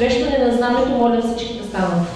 посрещане на знамето, моля всички да станат.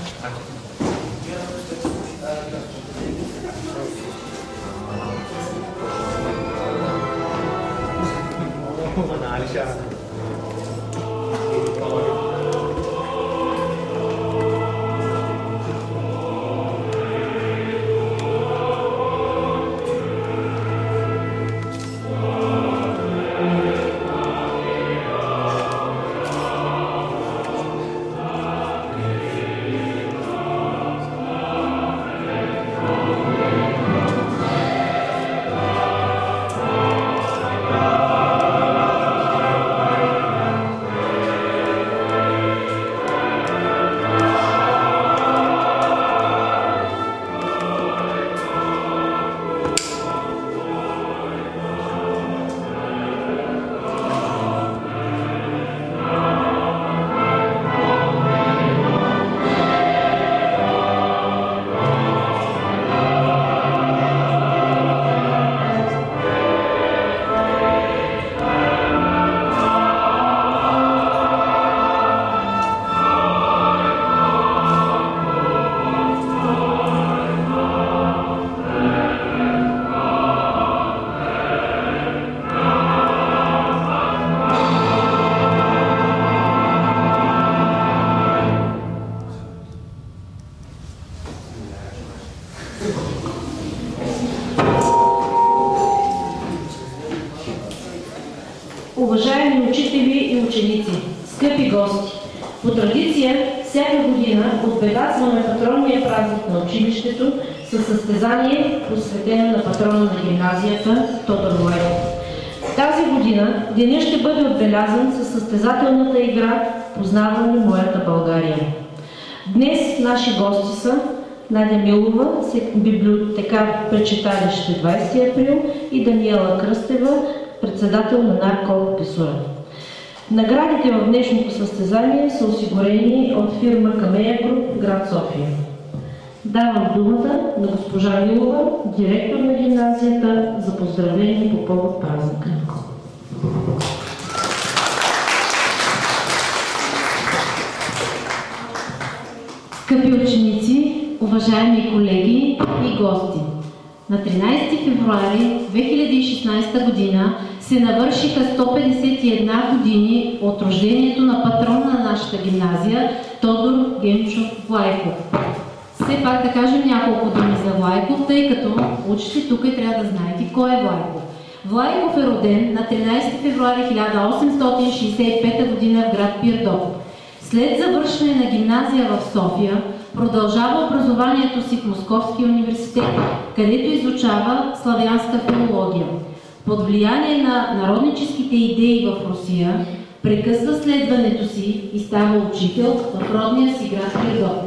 Уважаеми учители и ученици, скъпи гости! По традиция, всяка година отбелязваме патронния празник на училището със състезание, посветено на патрона на гимназията Тодор Влайков. Тази година денят ще бъде отбелязан със състезателната игра "Познаваме моята България". Днес наши гости са Надя Милова, библиотекар при читалище 20 април, и Даниела Кръстева, председател на НАР Писура. Наградите в днешното състезание са осигурени от фирма Камея Груп, град София. Давам думата на госпожа Милова, директор на гимназията, за поздравление по повод празника. Скъпи ученици, уважаеми колеги и гости! На 13 февруари 2016 година се навършиха 151 години от рождението на патрона на нашата гимназия Тодор Генчов Влайков. Все пак да кажем няколко думи за Влайков, тъй като учите тук и трябва да знаете кой е Влайков. Влайков е роден на 13 февруари 1865 година в град Пирдоп. След завършване на гимназия в София, продължава образованието си в Московския университет, където изучава славянска филология. Под влияние на народническите идеи в Русия, прекъсва следването си и става учител в родния си град Пирдоп.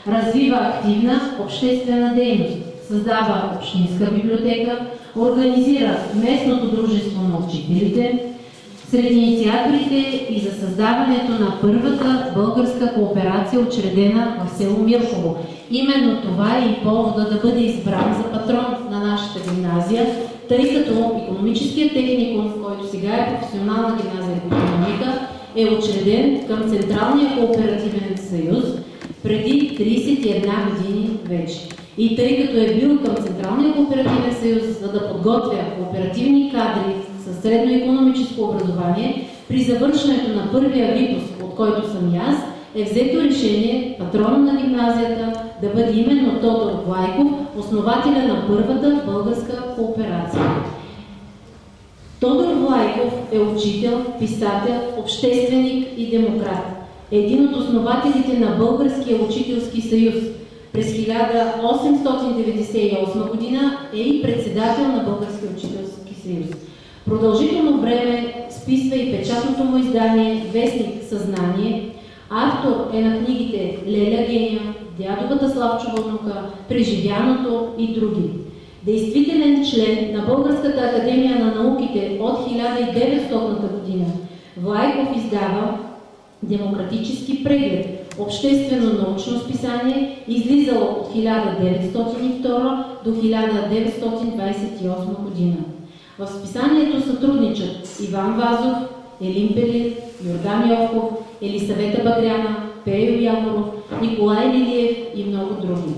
Развива активна обществена дейност, създава общинска библиотека, организира местното дружество на учителите. Сред инициаторите и за създаването на първата българска кооперация, учредена в село Мирхово. Именно това е и повода да бъде избран за патрон на нашата гимназия, тъй като икономическият техникум, който сега е професионална гимназия по икономика, е учреден към Централния кооперативен съюз преди 31 години вече. И тъй като е бил към Централния кооперативен съюз, за да подготвя кооперативни кадри със средно икономическо образование, при завършването на първия випуск, от който съм и аз, е взето решение патрона на гимназията да бъде именно Тодор Влайков, основателя на първата българска кооперация. Тодор Влайков е учител, писател, общественик и демократ. Един от основателите на Българския учителски съюз. През 1898 година е и председател на Българския учителски съюз. Продължително време списва и печатното му издание "Вестник Съзнание". Автор е на книгите "Леля Гения", "Дядовата Славчова внука", "Преживяното" и други. Действителен член на Българската академия на науките от 1900 година. Влайков издава "Демократически преглед", обществено-научно списание, излизало от 1902 до 1928 година. В списанието сътрудничат Иван Вазов, Елин Пелин, Йордан Йовков, Елисавета Багряна, Пейо Яворов, Николай Лилиев и много други.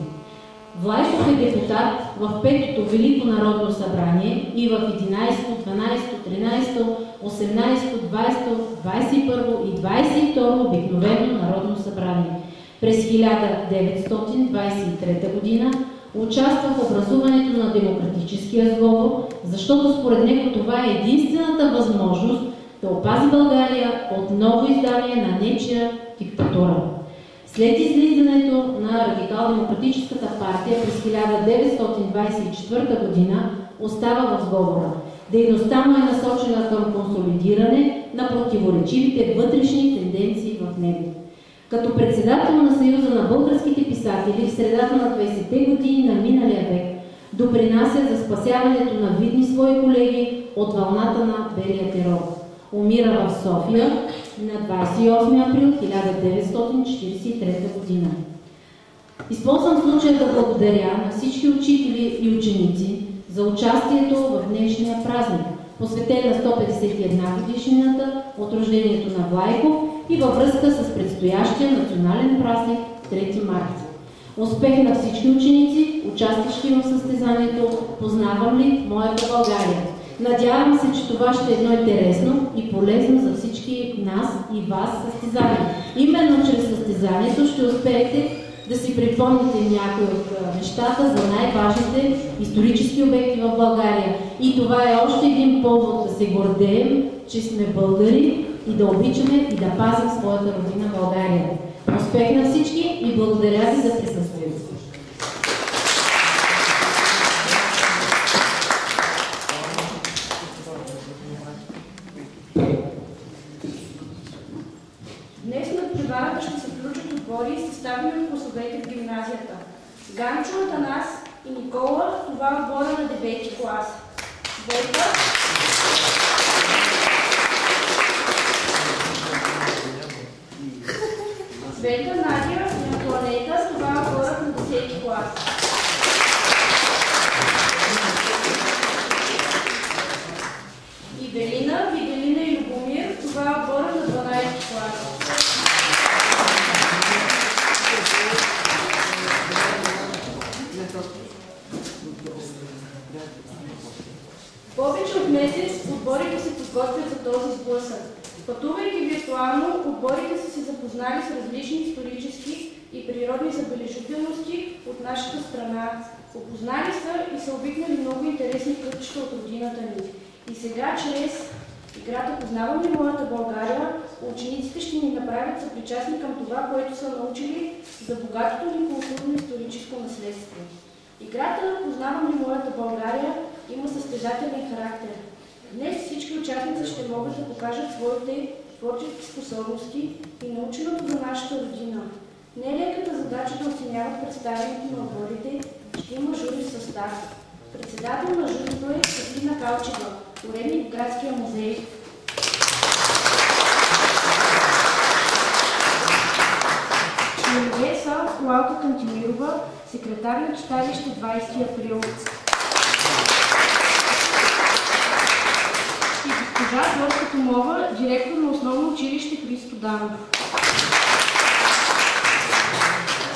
Влайков е депутат в 5-то Велико народно събрание и в 11-то, 12-то, 13-то, 18-то, 20-то, 21-то и 22-то обикновено народно събрание. През 1923 година участва в образуването на демократическия сговор, защото според него това е единствената възможност да опази България от ново издание на нечия диктатура. След излизането на Радикал-демократическата партия през 1924 година остава в сговора. Дейността му е насочена към консолидиране на противоречивите вътрешни тенденции в него. Като председател на Съюза на българските писатели в средата на 20-те години на миналия век допринася за спасяването на видни свои колеги от вълната на белия терор. Умира в София на 28 април 1943 година. Използвам случая да благодаря на всички учители и ученици за участието в днешния празник, посветен на 151 годишнината от рождението на Влайков и във връзка с предстоящия национален празник 3 марта. Успех на всички ученици, участващи в състезанието "Познавам ли моята България?". Надявам се, че това ще е едно интересно и полезно за всички нас и вас състезание. Именно чрез състезанието ще успеете да си припомните някои от нещата за най-важните исторически обекти в България. И това е още един повод да се гордеем, че сме българи и да обичаме и да пазим своята родина България. Успех на всички и благодаря ви за присъствието. Днес на преварата ще се включат отбори, съставени от класовете в гимназията. Ганчо, Атанас и Никола, това е отбора на 9-ти клас. Света, Надя и Антуанета, това е отбора на 10-ти клас. Ивелина, Виделина и Любомир, това е отбора на 12-ти клас. Повече от месец отборите се подготвят за този сблъсък. Пътувайки виртуално, отборите са се запознали с различни исторически и природни забележителности от нашата страна. Опознали са и са обикнали много интересни кътчета от родината ни. И сега, чрез играта "Познавам ли моята България", учениците ще ни направят съпричастни към това, което са научили за богатото ни културно-историческо наследство. Играта "Познавам ли моята България" има състезателен характер. Днес всички участници ще могат да покажат своите творчески способности и наученото за нашата родина. Не е леката задача да оценяват представянето на отборите, ще има жури в състав. Председател на журито е Кристина Калчева, уредник в Градския музей. Членове са Лалка Кантимирова, секретар на читалище 20 април. И госпожа Зорка Томова, директор на основно училище Христо Данов.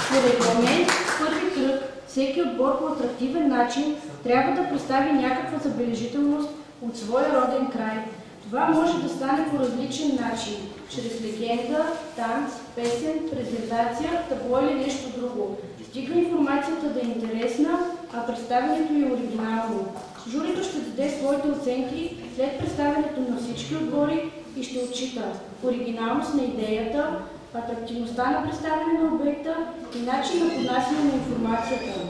По регламент в първи кръг всеки отбор по атрактивен начин трябва да представи някаква забележителност от своя роден край. Това може да стане по различен начин, чрез легенда, танц, песен, презентация, табло или нещо друго. Стига информацията да е интересна, а представянето е оригинално. Журито ще даде своите оценки след представянето на всички отбори и ще отчита оригиналност на идеята, атрактивността на представяне на обекта и начин на поднасяне на информацията.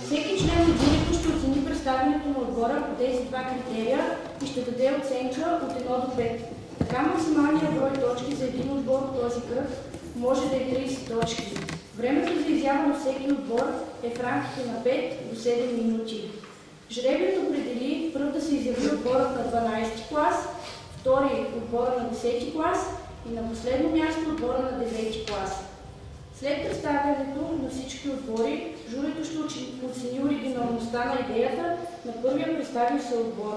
Всеки член на журито ще оцени представянето на отбора по тези два критерия и ще даде оценка от 1 до 5. Така максималният брой точки за един отбор в този кръг може да е 30 точки. Времето за изява на всеки отбор е в рамките на 5 до 7 минути. Жребият определи пръв да се изяви отборът на 12 клас, втори отбора на 10 клас и на последно място отбора на 9 клас. След представянето на всички отбори, журито ще оцени оригиналността на идеята на първия представил се отбор.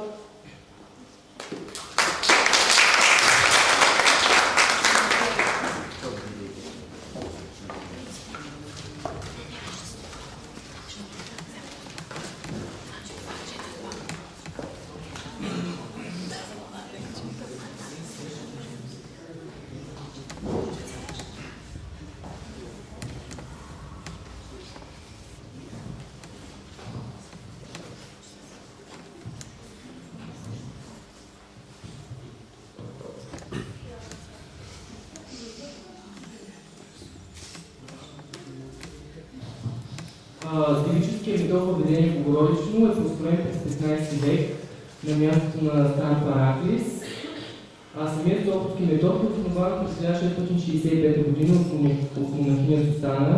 Физическият метод въведение Богородично е построен през 15 век на мястото на Стар Параклис, а самият Софийски метод е основан през 1665 г. от монахиня Сусана,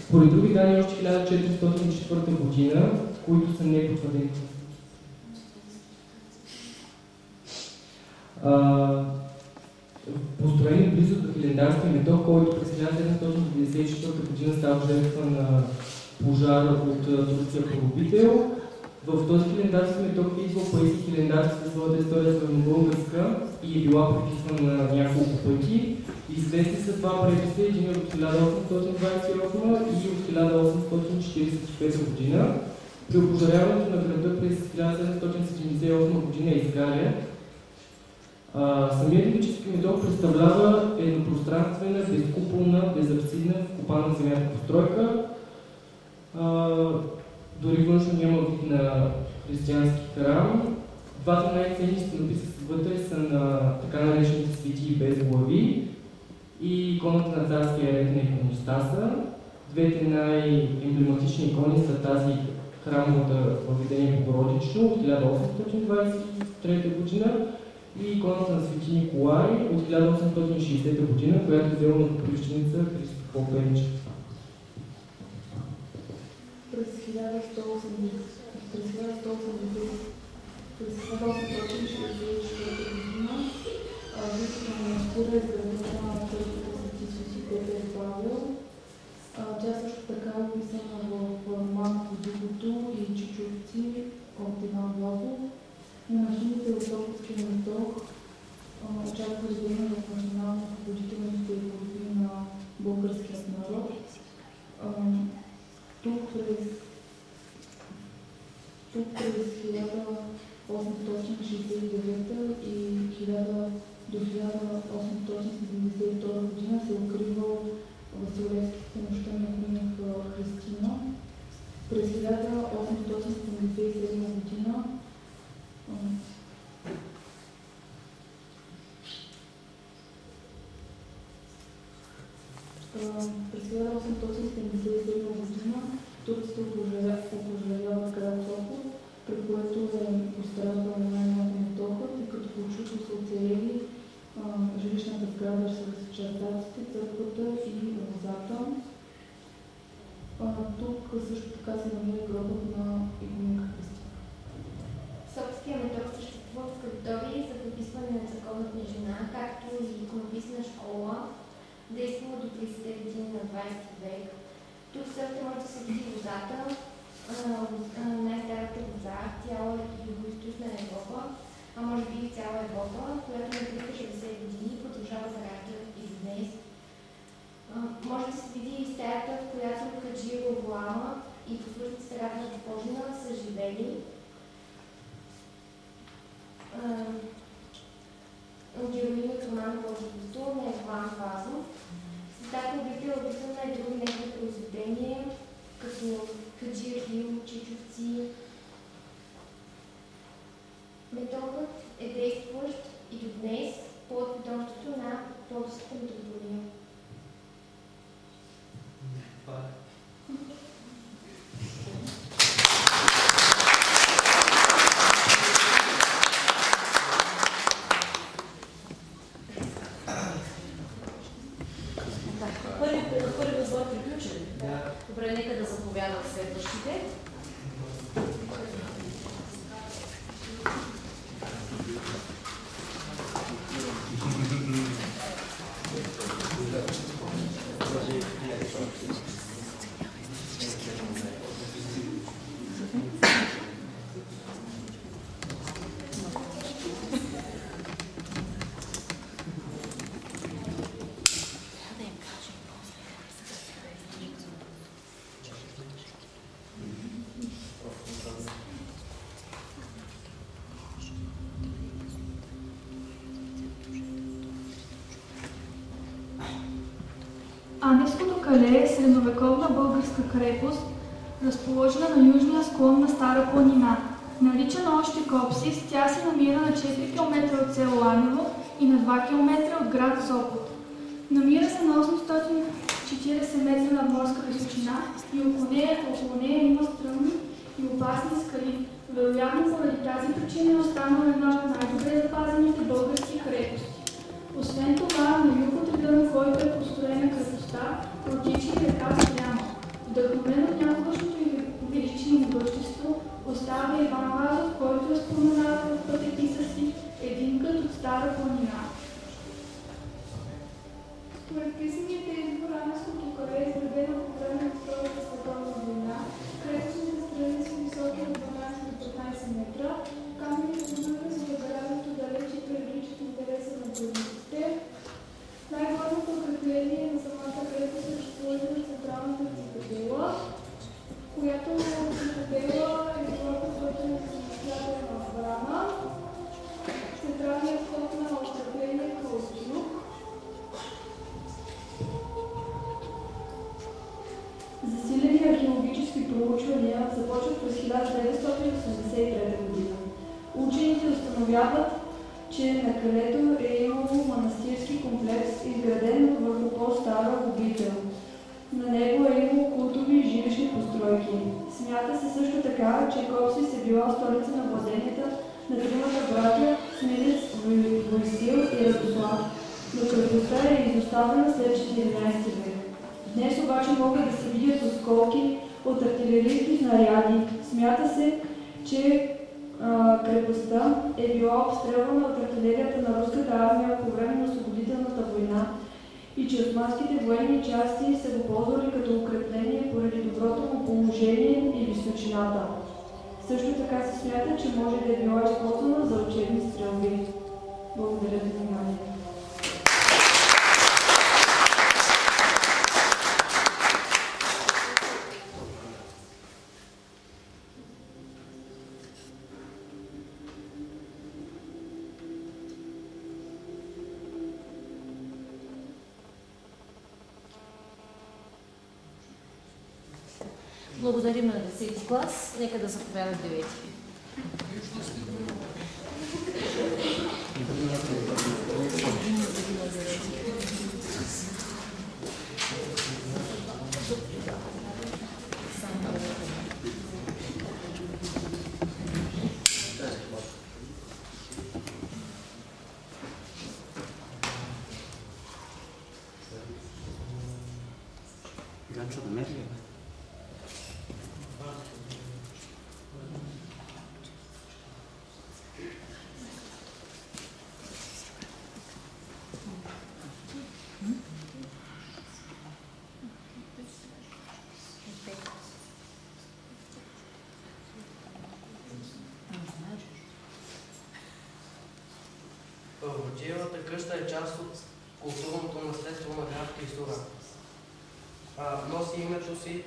според други данни още 1404 г., които са непотвърдени. Построени близо до хилендарския метод, който през 1794 г. става жертва на пожар от турския поробител. В този хилендарски метод идва поети хилендарски със своята история среднобългарска и е била преписвана няколко пъти. Известни са два преписа, един от 1828 и от 1845 г. При опожаряването на града през 1778 г. изгаря. Самият логически метод представлява еднопространствена, безкуполна, безабсидна, вкопана в земята постройка. Дори външно няма вид на християнски храм. Двата най-ценни стенописа вътре са на така наречените светии без глави и иконата на царския ред на иконостаса. Двете най-емблематични икони са тази храмовата въведение Богородично от 1823 г. и иконата на свети Николай от 1860 г., която е взела на покривщеница Христопол Пенчев. През 1864 година Висшата монастира е изградена на църквата Свети Свети Петър и Павел. Тя също така е описана в Манко Духото и Чичовци от Иван Влазов. Монахините от Софийския метод очаква развиване в национално-освободителните борби на българския народ. Тук през 1869 и до 1872 година се укривал Василевските нощани книга Христина. През 1877 година през 1877 година турците опожаряват град Сопот, при което е пострадал най-много метоха, тъй като по чудо са оцелели жилищната сграда с чертаците, църквата и лозата. Тук също така се намира гробът на игуменка Христина. Софийския метод съществува в скриптории за подписване на църковна книжина, както и иконописна школа, действала до 30-те години на 20 век. Тук също може да се види лозата, най-старата лоза, цяла югоизточна Европа, а може би и цяла Европа, която на 360 години продължава да ражда и за днес. Може да се види и стаята, в която Хаджи Лавлама и послушниците Радна Пожина са живели. Героинът роман Божеството на Иван Вазов. Светата обителя е описана и други негови произведения, като Хаджи Ахил, Чичовци. Методът е действащ и до днес под ведомството на Пловдивската митрополия. Първи сбор приключен. Добре, нека да заповядат следващите. Аниското кале е средновековна българска крепост, разположена на южния склон на Стара планина. Наричана още Копсис, тя се намира на 4 км от село Анево и на 2 км от град Сопот. Намира се на 40 метра надморска височина и около нея има стръмни и опасни скали. Вероятно поради тази причина е останала една от най-добре запазените български крепости. Освен това, на юг от реда, на който е построена крепостта, протича и река Стряма. Вдъхновен от някогашното и велично могъщество, остава Иван Вазов, който е споменава в пътеписа си един кът от Стара планина. Според писаните избор Раменското каре е изградено по време на Втората световна война. Крепостните страни са високи от 12 до 15 метра. Камените подобни за доградното далеч и привличат интереса на войниците. Най-горното укрепление на самата крепост е разположена в централната цитадела, която цитадела е била посочена за самостоятелна отбрана. Централният вход на укреплението е от юг. Засилени археологически проучвания започват през 1983 година. Учените установяват, че на Калето е имало манастирски комплекс, изграден върху по-стара обител. На него е имало култови жилищни постройки. Смята се също така, че Копсис е била столица на владенията на тримата братя Смилец, Войсил и Радослав, но крепостта е изоставена след 14 век. Днес обаче могат да се видят осколки от артилерийски снаряди. Смята се, че крепостта е била обстрелвана от артилерията на руската армия по време на освободителната война и че османските военни части са го ползвали като укрепление поради доброто му положение и височината. Също така се смята, че може да е била използвана за учебни стрелби. Благодаря за вниманието. Благодарим на 10 клас. Нека да заповядат 9. Ганчо да мерли, бе. Първоджиевата къща е част от културното наследство на град Клисура. Носи името си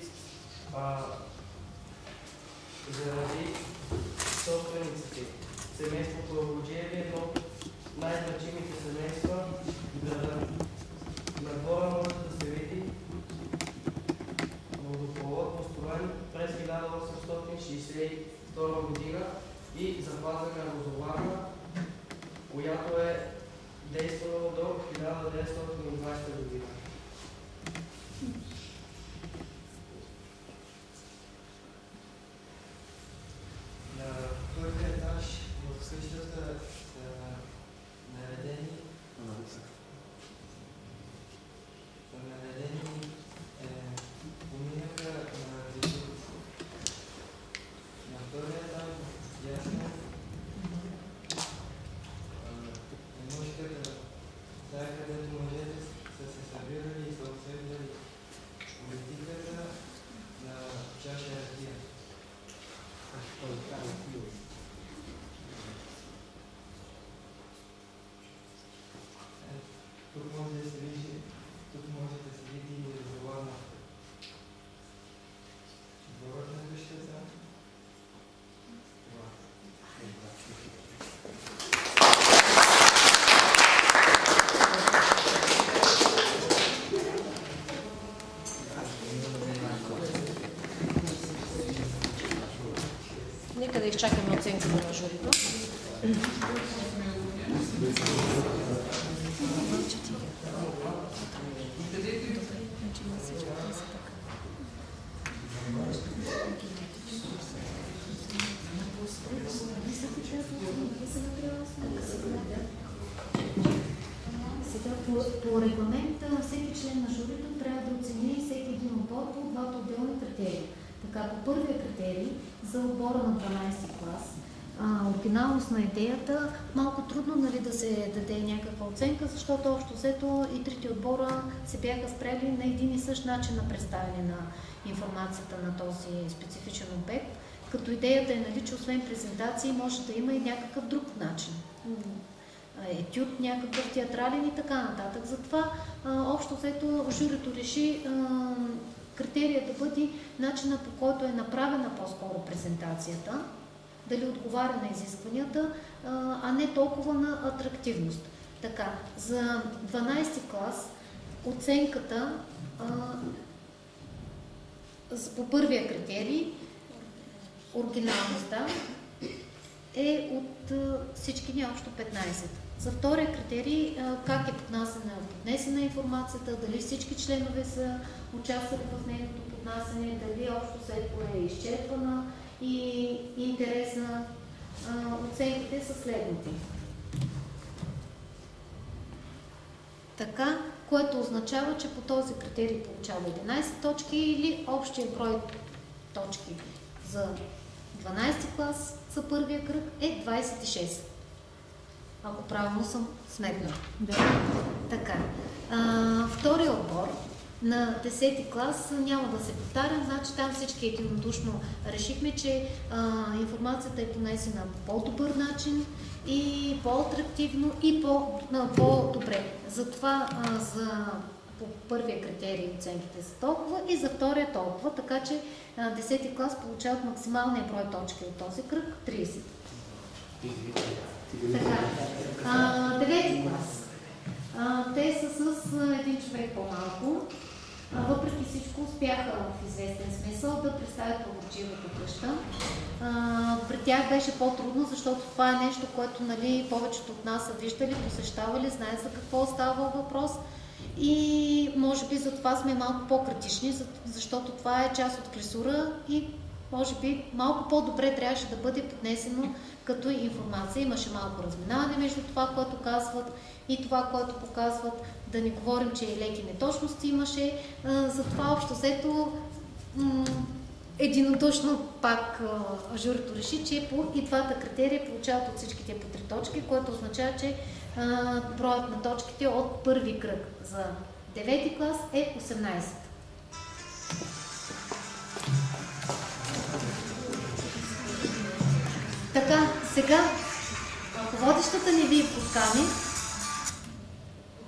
заради собствениците. Семейство Първоджиеви е едно от най-значимите семейства в града. На двора може да се види водопровод, построен през 1862 година и запазена розоварна, която е действала до 1920 година. На първия етаж в къщата са наредени поминъка на дежурство. На втория етаж ясно тая, където мъжете са се събирали и са обсъждали политиката на чаша ракия. Тук може да се види розоварна. Дворът на къщата. Нека да изчакаме оценката на журито. По регламент всеки член на журито трябва да оцени всеки един отбор по двата отделни критерии. Така, по първия критерий за отбора на 12-ти клас, оригиналност на идеята, малко трудно, нали, да се даде някаква оценка, защото общо взето и трите отбора се бяха спрели на един и същ начин на представяне на информацията на този специфичен обект, като идеята е, нали, че освен презентации може да има и някакъв друг начин. Етюд, някакъв театрален и така нататък. Затова общо взето журито реши критерия да бъде начина, по който е направена по-скоро презентацията, дали отговаря на изискванията, а не толкова на атрактивност. Така, за 12-ти клас оценката по първия критерий, оригиналността, е от всички ни общо 15. За втория критерий, как е поднесена информацията, дали всички членове са участвали в нейното поднасяне, дали общо взето е изчерпана и интересна. Оценките са следните. Така, което означава, че по този критерий получава 11 точки или общия брой точки за 12 клас за първия кръг е 26. Ако правилно съм сметнала. Да. Така. Втория отбор на 10-ти клас няма да се повтарям, значи там всички единодушно решихме, че информацията е понесена по по-добър начин и по-атрактивно и по-добре. Затова по първия критерий оценките са толкова и за втория толкова, така че 10-ти клас получават максималния брой точки от този кръг 30. Така, 9-ти клас. Те са с един човек по-малко. Въпреки всичко успяха в известен смисъл да представят Павловчиевата къща. При тях беше по-трудно, защото това е нещо, което, нали, повечето от нас са виждали, посещавали, знаят за какво става въпрос. И може би за това сме малко по-критични, защото това е част от клесура и може би малко по-добре трябваше да бъде поднесено като информация. Имаше малко разминаване между това, което казват и това, което показват. Да не говорим, че и леки неточности имаше. Затова общо взето единодушно пак журито реши, че и двата критерия получават от всичките по 3 точки, което означава, че броят на точките от първи кръг за 9-ти клас е 18. Така, сега, ако водещата не ви подкани,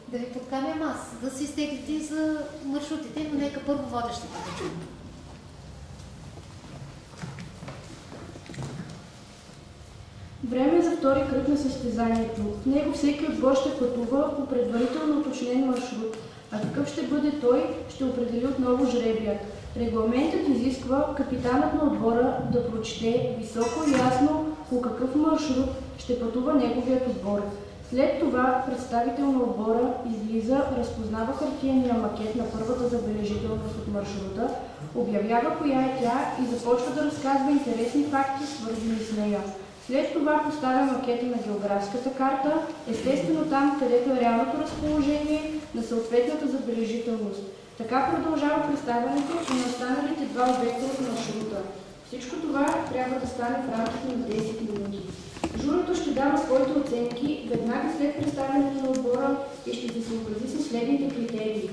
да ви подканям аз, да се изтеглите за маршрутите, но нека първо водещата да чуем. Време за втори кръг на състезанието. В него всеки отбор ще пътува по предварително уточнен маршрут, а какъв ще бъде той, ще определи отново жребият. Регламентът изисква капитанът на отбора да прочете високо и ясно по какъв маршрут ще пътува неговият отбор. След това представител на отбора излиза, разпознава хартиения макет на първата забележителност от маршрута, обявява коя е тя и започва да разказва интересни факти, свързани с нея. След това поставя макета на географската карта, естествено там, където е реалното разположение на съответната забележителност. Така продължава представянето и на останалите два обекта от маршрута. Всичко това трябва да стане в рамките на 10 минути. Журито ще дава своите оценки веднага след представянето на отбора и ще се съобрази с следните критерии.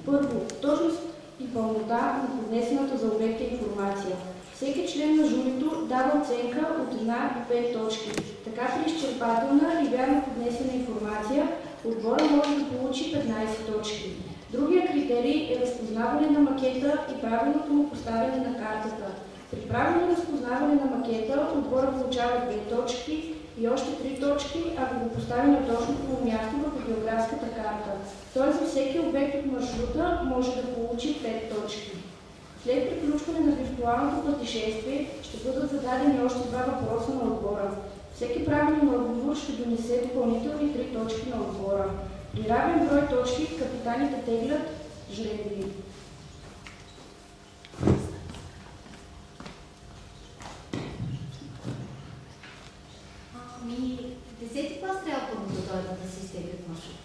Първо, точност и пълнота на поднесената за обекта информация. Всеки член на журито дава оценка от 1 до 5 точки. Така при изчерпателна и вярно поднесена информация отбора може да получи 15 точки. Другия критерий е разпознаване на макета и правилното му поставяне на картата. При правилно разпознаване на макета отбора получава 2 точки и още 3 точки, ако го постави на точното му място в географската карта. Т.е. за всеки обект от маршрута може да получи 5 точки. След приключване на виртуалното пътешествие ще бъдат зададени още 2 въпроса на отбора. Всеки правилен отговор ще донесе допълнителни 3 точки на отбора. При равен брой точки капитаните теглят жребии. да се изтеглят маршрут.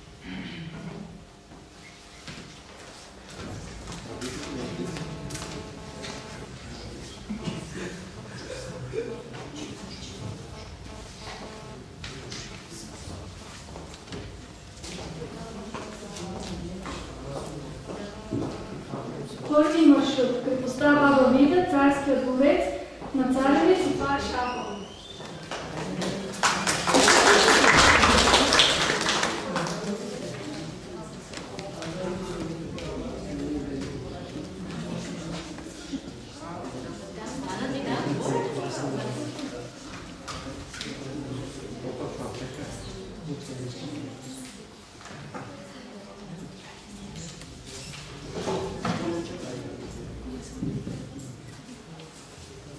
Първи маршрут. Крепостта Баба Вида, Царския дворец, на Царевец и това е Шапа.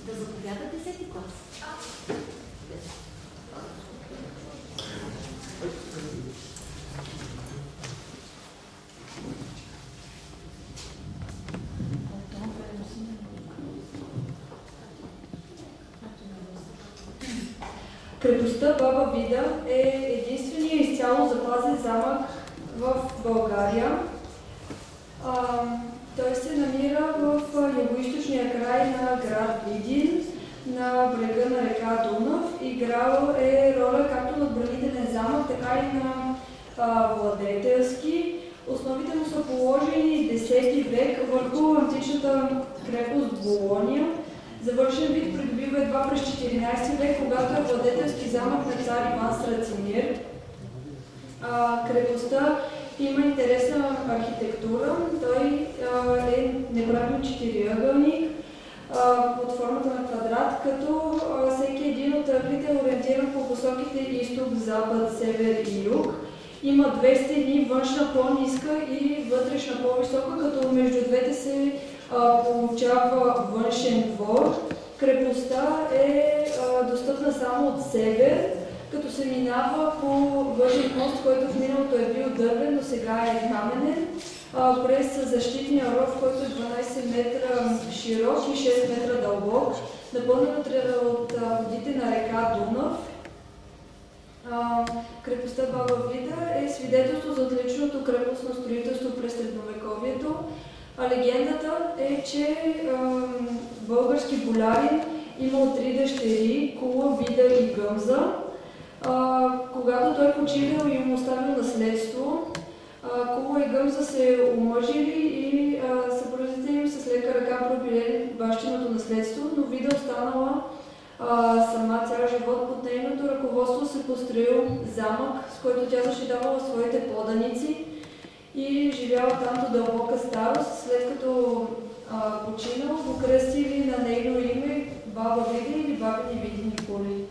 Да заповядате 10-ти клас. Крепостта Баба Вида е единственият изцяло запазен замък в България. Той се намира в югоизточния край на град Видин, на брега на река Дунав. Играл е роля както на отбранителен замък, така и на владетелски. Основите му са положени 10 век върху античната крепост Болония. Завършен вид придобива едва през 14 век, когато е владетелски замък на цар Иван Страцимир. Крепостта има интересна архитектура. Той е неправилно четириъгълник под формата на квадрат, като всеки един от ъглите е ориентиран по посоките изток, запад, север и юг. Има две стени, външна по-ниска и вътрешна по-висока, като между двете се получава външен двор. Крепостта е достъпна само от север, като се минава по въжен мост, който в миналото е бил дървен, но сега е каменен, през защитния ров, който е 12 метра широк и 6 метра дълбок, напълнен от водите на река Дунав. Крепостта Баба Вида е свидетелство за отличното крепостно строителство през средновековието. Легендата е, че български болярин имал 3 дъщери, Кула, Вида и Гъмза. Когато той починал и им оставил наследство, Кула и Гъмза се омъжили и съпрузите им с лека ръка пропилели бащиното наследство, но Вида останала сама цял живот. Под нейното ръководство се построил замък, с който тя защитавала своите поданици и живяла там до дълбока старост. След като починал, го кръстили на нейно име Баба Вида или Бабини Видини Кули.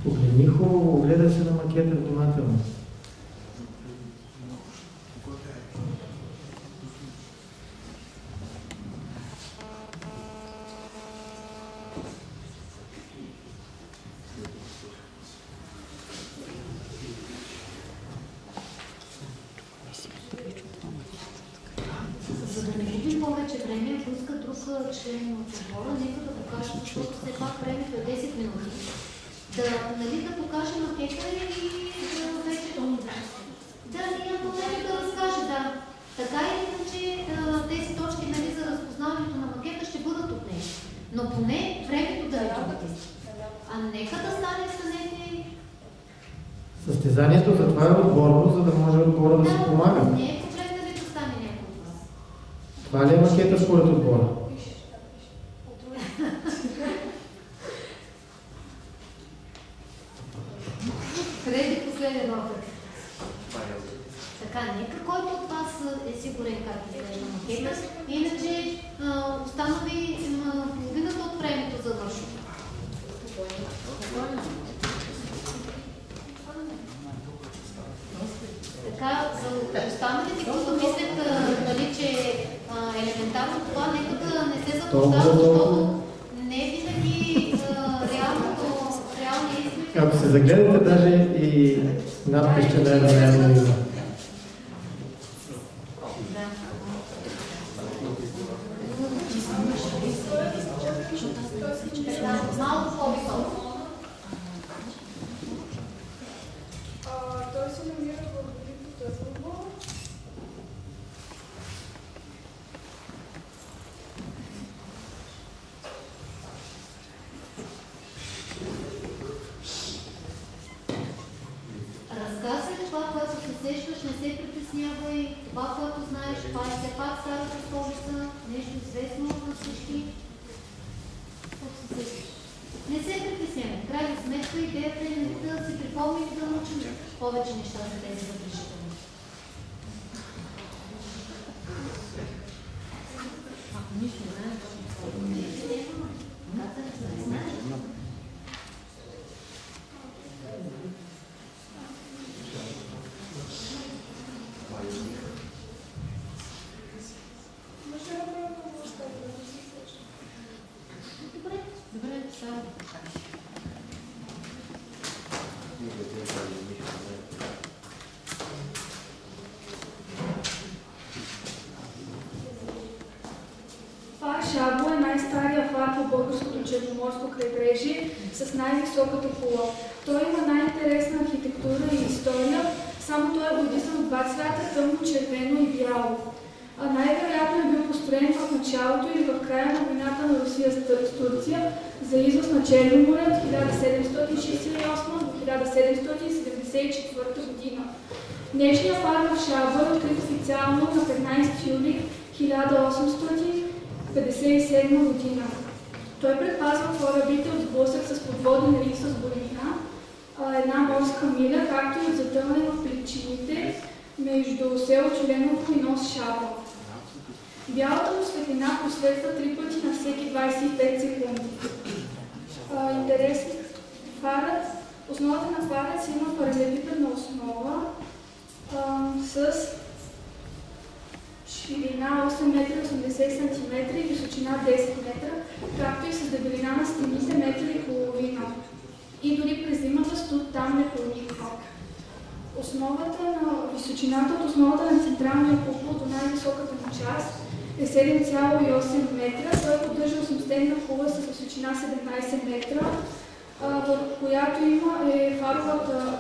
Погледни хубаво, гледай се на макета внимателно. член от отбора, нека да покажа, защото все пак времето е 10 минути. Да покаже макета и вече да няма време да разкаже, да. Така или иначе тези точки за разпознаването на макета ще бъдат отнети. Но поне времето да е тук. А нека да стане станете. Състезанието затова е отборно, за да може отбора да си помага. Не е проблем да стане някой от вас. Това ли е макета според отбора? Трети последен опит. Така, нека който от вас е сигурен как изглежда макета, иначе остана ви половината от времето за вършо. Така, за останалите, които мислят, че е елементарно това, нека да не се заблуждават, защото не винаги реалния изглед. Ако се загледате, даже и надпище да е на реално има. Малко по-високо. Той се намира в Великото Търново. Разказвай това, което се сещаш, не се притеснявай. Това, което знаеш, това е все пак старата столица, нещо известно на всички. Не се притеснявай. Крайна сметка идеята е да си припомним и да научим повече неща за тези забележителни. Ако нищо не знаем, добре, само. Фар Шабла е най-стария фар по българското черноморско крайбрежие с най-високата кула. Той има най-интересна архитектура и история, само той е бодисан от два цвята, тъмно, червено и бяло. Най-вероятно е бил построен в началото или в края на войната на Русия с Турция за износ на Черно море от 1768 до 1774 година. Днешният фар в Шабла е открит официално на 15 юли 1857 година. Той предпазва корабите от сблъсък с подводен риф с големина, една морска миля, както и от затъмване в плитчините между село Чуленово и нос Шабла. Бялата му светлина просветва 3 пъти на всеки 25 секунди. Интересно, основата на фарът има паралелепипедна основа с ширина 8 метра 80 см и височина 10 метра, както и с дебелина на стените метра и половина. И дори през зимата студ там не прониква. Височината от основата на централния купол до най-високата му част е 7,8 метра. Той поддържа 8-стенна кула с височина 17 метра, върху която има фаровата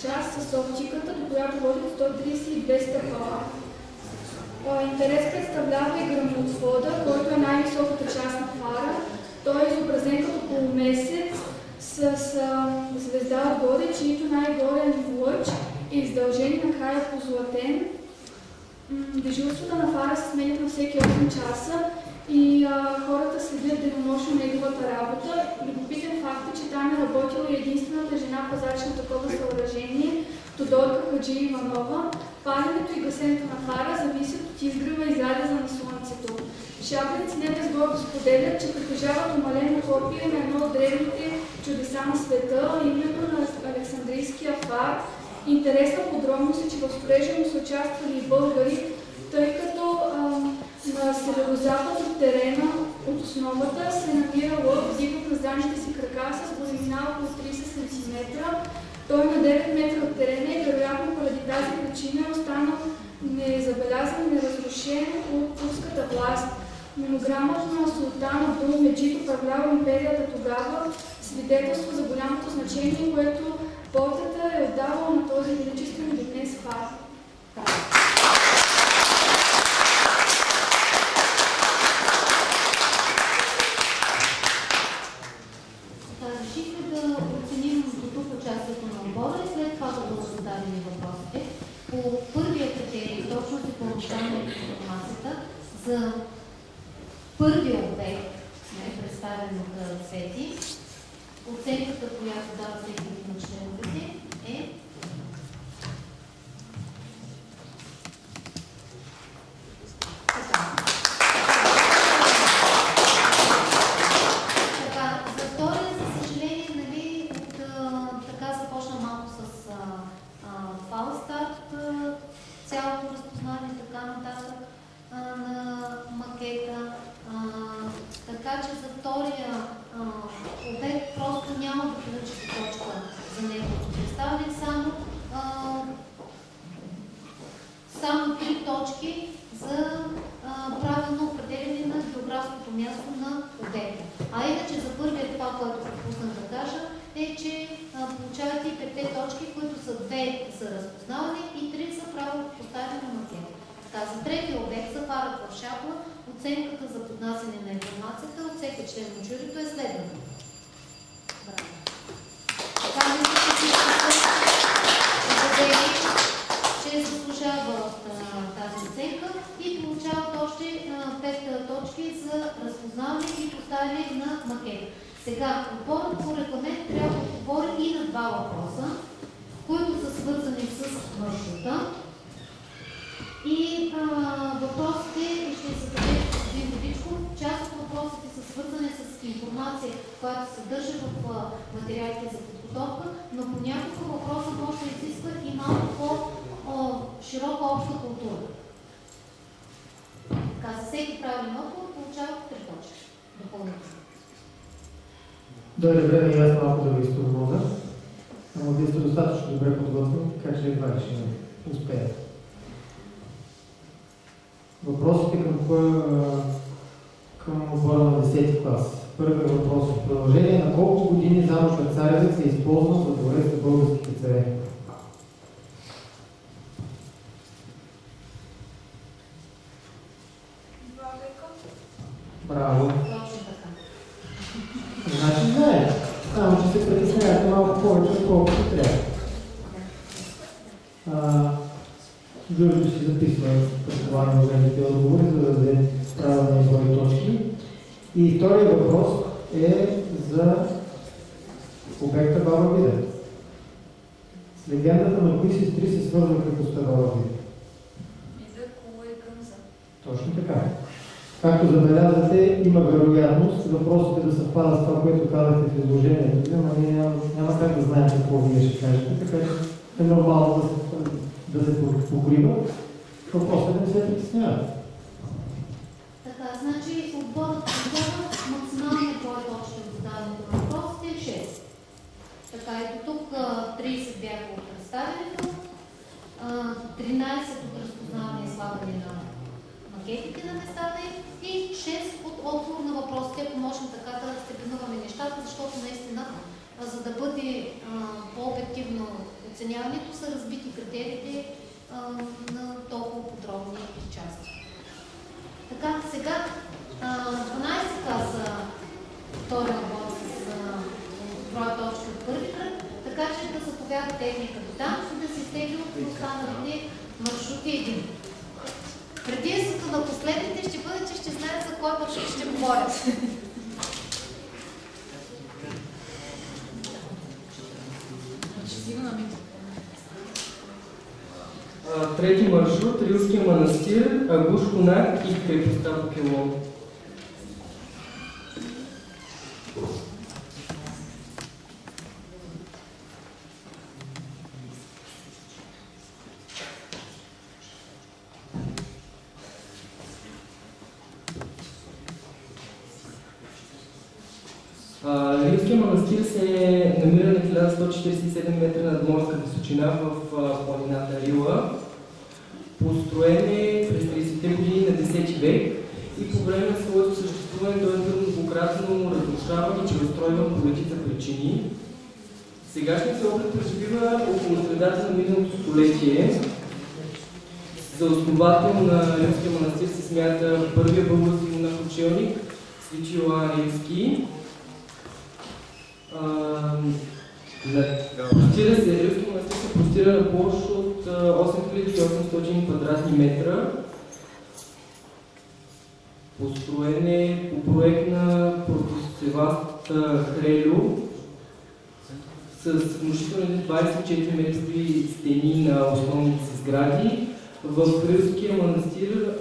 част с оптиката, до която водят 132 стъпала. Интерес представлява и гръмоотвода, който е най-високата част на фара. Той е изобразен като полумесец с звезда отгоре, чието най-горен лъч е издължен и накрая позлатен. Дежурствата на фара се сменят на всеки 8 часа и хората следят денонощно неговата работа. Любопитен факт е, че там е работила единствената жена пазач на такова съоръжение, Тодорка Хаджи Иванова. Паленето и гасенето на фара зависят от изгрева и залеза на слънцето. Шабленици не без гордо споделят, че притежават умалено копие на едно от древните чудеса на света, именно на Александрийския фар. Интересна подробност е, че в строежа му са участвали и българи, тъй като на северозапад от терена от основата се намира лъв, вдигнат на задните си крака с големина около 30 см. Той на 9 метра от терена и вероятно поради тази причина е останал незабелязан и неразрушен от турската власт. Монограмата на султан Абдул Меджид, управлява империята тогава, свидетелство за голямото значение, което портата е отдавала на този величествен до днес факт. Решихме да оценим до тук участието на отбора и след това да бъдат зададени въпросите. По първия критерий, точно се получаваме информацията за първия обект, представен от Свети. Оценката, която дава всеки един от членовете, е за втория, за съжаление, нали, така започна малко с фалстарт, цялото разпознаване и така нататък на макета. Така че за втория обект просто няма да получите точка за неговото представяне, само 3 точки за правилно определение на географското място на обекта. А иначе за първият това, което пропуснах да кажа, е, че получавате и 5 точки, които са 2 за разпознаване и 3 за правилно поставяне на макета. Така, за третия обект, сафарът в Шабла, оценката за поднасяне на информацията от всеки член на журито е следната. Браво! Така, мисля, че заслужава тази оценка и получават още 5 точки за разпознаване и поставяне на макет. Сега, отборът по регламент трябва да отговори и на 2 въпроса, които са свързани с маршрута. И въпросите ще зададе господин Водичков. Част от въпросите са свързани с информация, която се съдържа в материалите за подготовка, но понякога въпросът може да изисква и малко по-широка обща култура. Така, за всеки правилен отговор получават 3 точки допълнително. Дойде време и аз малко да ви изтормоза, но вие сте достатъчно добре подготвени, така че едва ли ще успея. Въпросите към отбора на 10 клас. Първият въпрос. В продължение на колко години замъкът Царевец се използва за дворец на българските царе? Браво! Значи знаете. Само, че се притеснявате малко повече, отколкото трябва. Журито си записва предполагам големите отговори, за да даде правилни свои точки. И втория въпрос е за обекта Баба Вида. С легендата на кои сестри се свързва крепостта Баба Вида? Вида, Кула и Гънза. Точно така. Както забелязвате, има вероятност въпросите да съвпадат с това, което казахте в изложението, но ние няма как да знаем какво вие ще кажете, така че е нормално да се покрива. Въпросът да не се притеснява. Така, значи отборът подава максималният брой точки от задаването на въпросите е 6. Така, ето тук 30 бяха от представянето, 13 от разпознаване и слагане на макетите на местата и 6 от отговор на въпросите, ако можем така да степенуваме нещата, защото наистина, за да бъде по-обективно оценяването, са разбити критериите на толкова подробни части. Така, сега 12 класа втория отбор с брой точки от първи кръг, така че да заповяда техния капитан и да се изтегли от останалите маршрути един. Предимството на последните ще бъде, че ще знаят за кой маршрут ще говорят. Трети маршрут, Рилския манастир, Агуш Конак и крепостта Покелон. Рилския манастир се намира на 1147 метра над морска височина в планината Рила. Построен е през 30-те години на 10 век и по време на своето съществуване той е многократно разрушаван и преустройван по редица причини. Сегашният се облик преживива около средата на миналото столетие. За основател на Римския манастир се смята първия български монах-учелник Свети Йоан Римски. Римския манастир се простира на площ от 8800 квадратни метра. Построен е по проект на Протосеваст Хрелю с внушителни 24 метрови стени на основните си сгради. В Римския манастир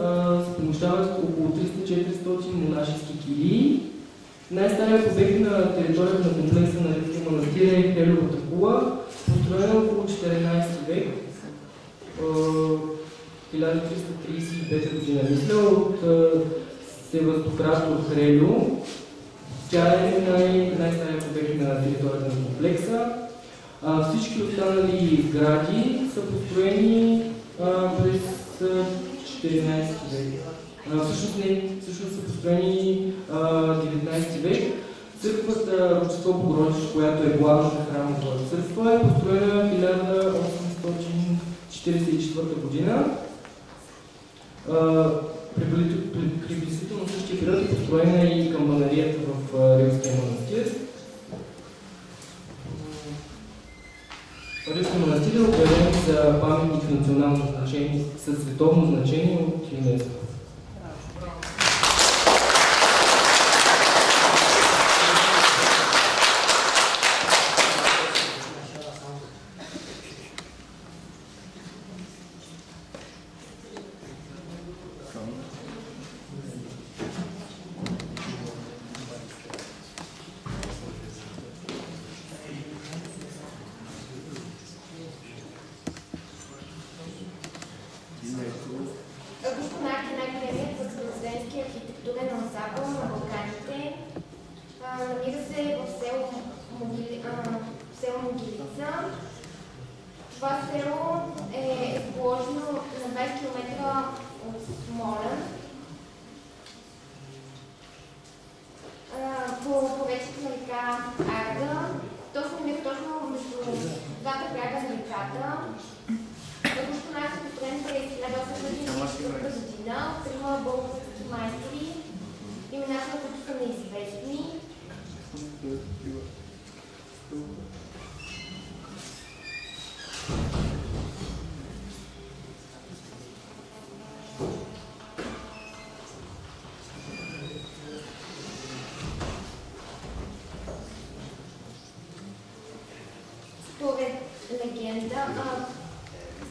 се помещават около 300-400 монашески килии. Най-старият обект на територията на комплекса на Римския манастир е Хрелювата кула, построена около 14 век, 1335 година. Мисля от Севастократор Хрелю. Тя е най-старият обект на територията на комплекса. Всички останали сгради са построени през 14 век. Всъщност са построени 19 век. Църквата Рождество Богородице, която е главната храмова църква, е построена 1844 година. Приблизително същия период е построена и камбанарията в Римския манастир. Римския манастир е обявен за паметник с национално значение, със световно значение от ЮНЕСКО.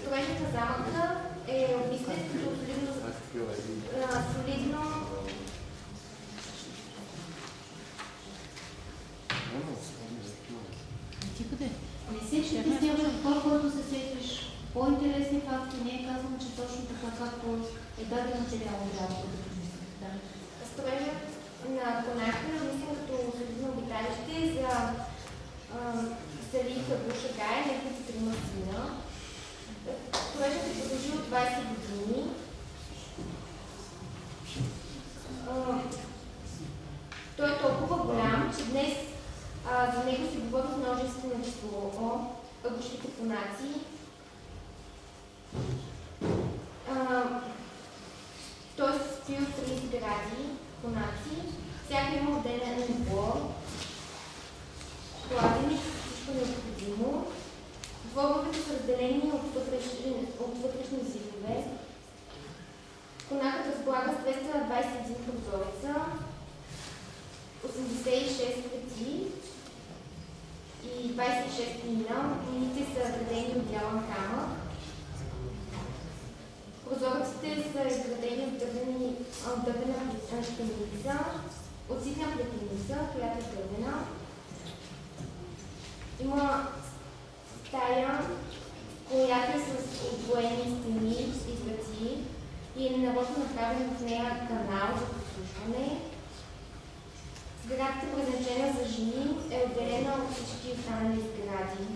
Строежът на замъка е обмислен като солидно не се притесняваш от това, което се сетиш. По-интересни факти не е казано, че точно така, както е даден материал от работа. Строежът на Конака е обмислен като солидно обиталище за Салиха Буша Гая, неговите трима сина. Строежът е продължил 20 години. Той е толкова голям, че днес за него се говори множествено число бъдещите понации. Той се състои от 30 сгради, понации. Всяка има отделен двор, кладенец, всичко необходимо. Дворовете са разделени от вътрешни зидове. Конакът разполага с 221 прозореца, 86 пети и 26 клина. Клините са градени от бялан камък. Прозорците са изградени от дървена плетеница, от ситна плетеница, която е дървена. Има стая, която е с отвоени стени и врати и е нарочно направен в нея канал за подслушване. Сградата, предназначена за жени, е отделена от всички останали сгради.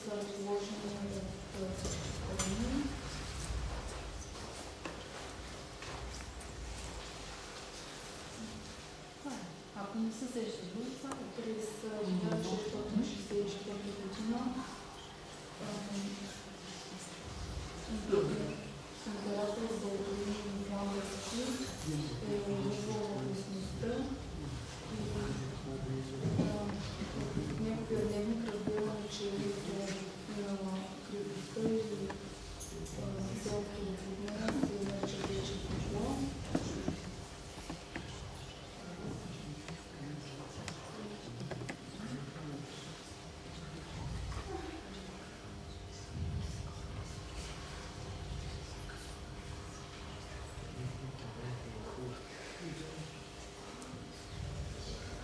са разложени в страни. Ако не се сеща друго, през 1664 година император Владимир Михайловски е въвел опасността и някакъв дневник разбира, че на крепостта и селото Литвина се нарича вече пошло.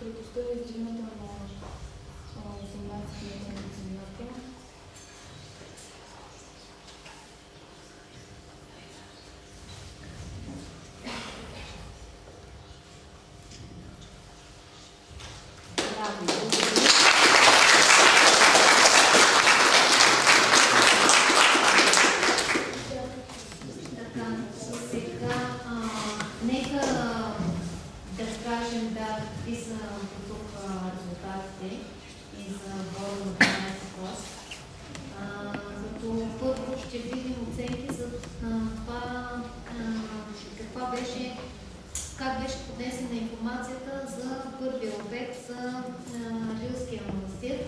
Крепостта е издигната на 18 метра над земята. Нека да кажем какви са тук резултатите и за бора на 12 клас. Като първо ще видим оценки за това как беше поднесена информацията за първия обект за Лилския манастир.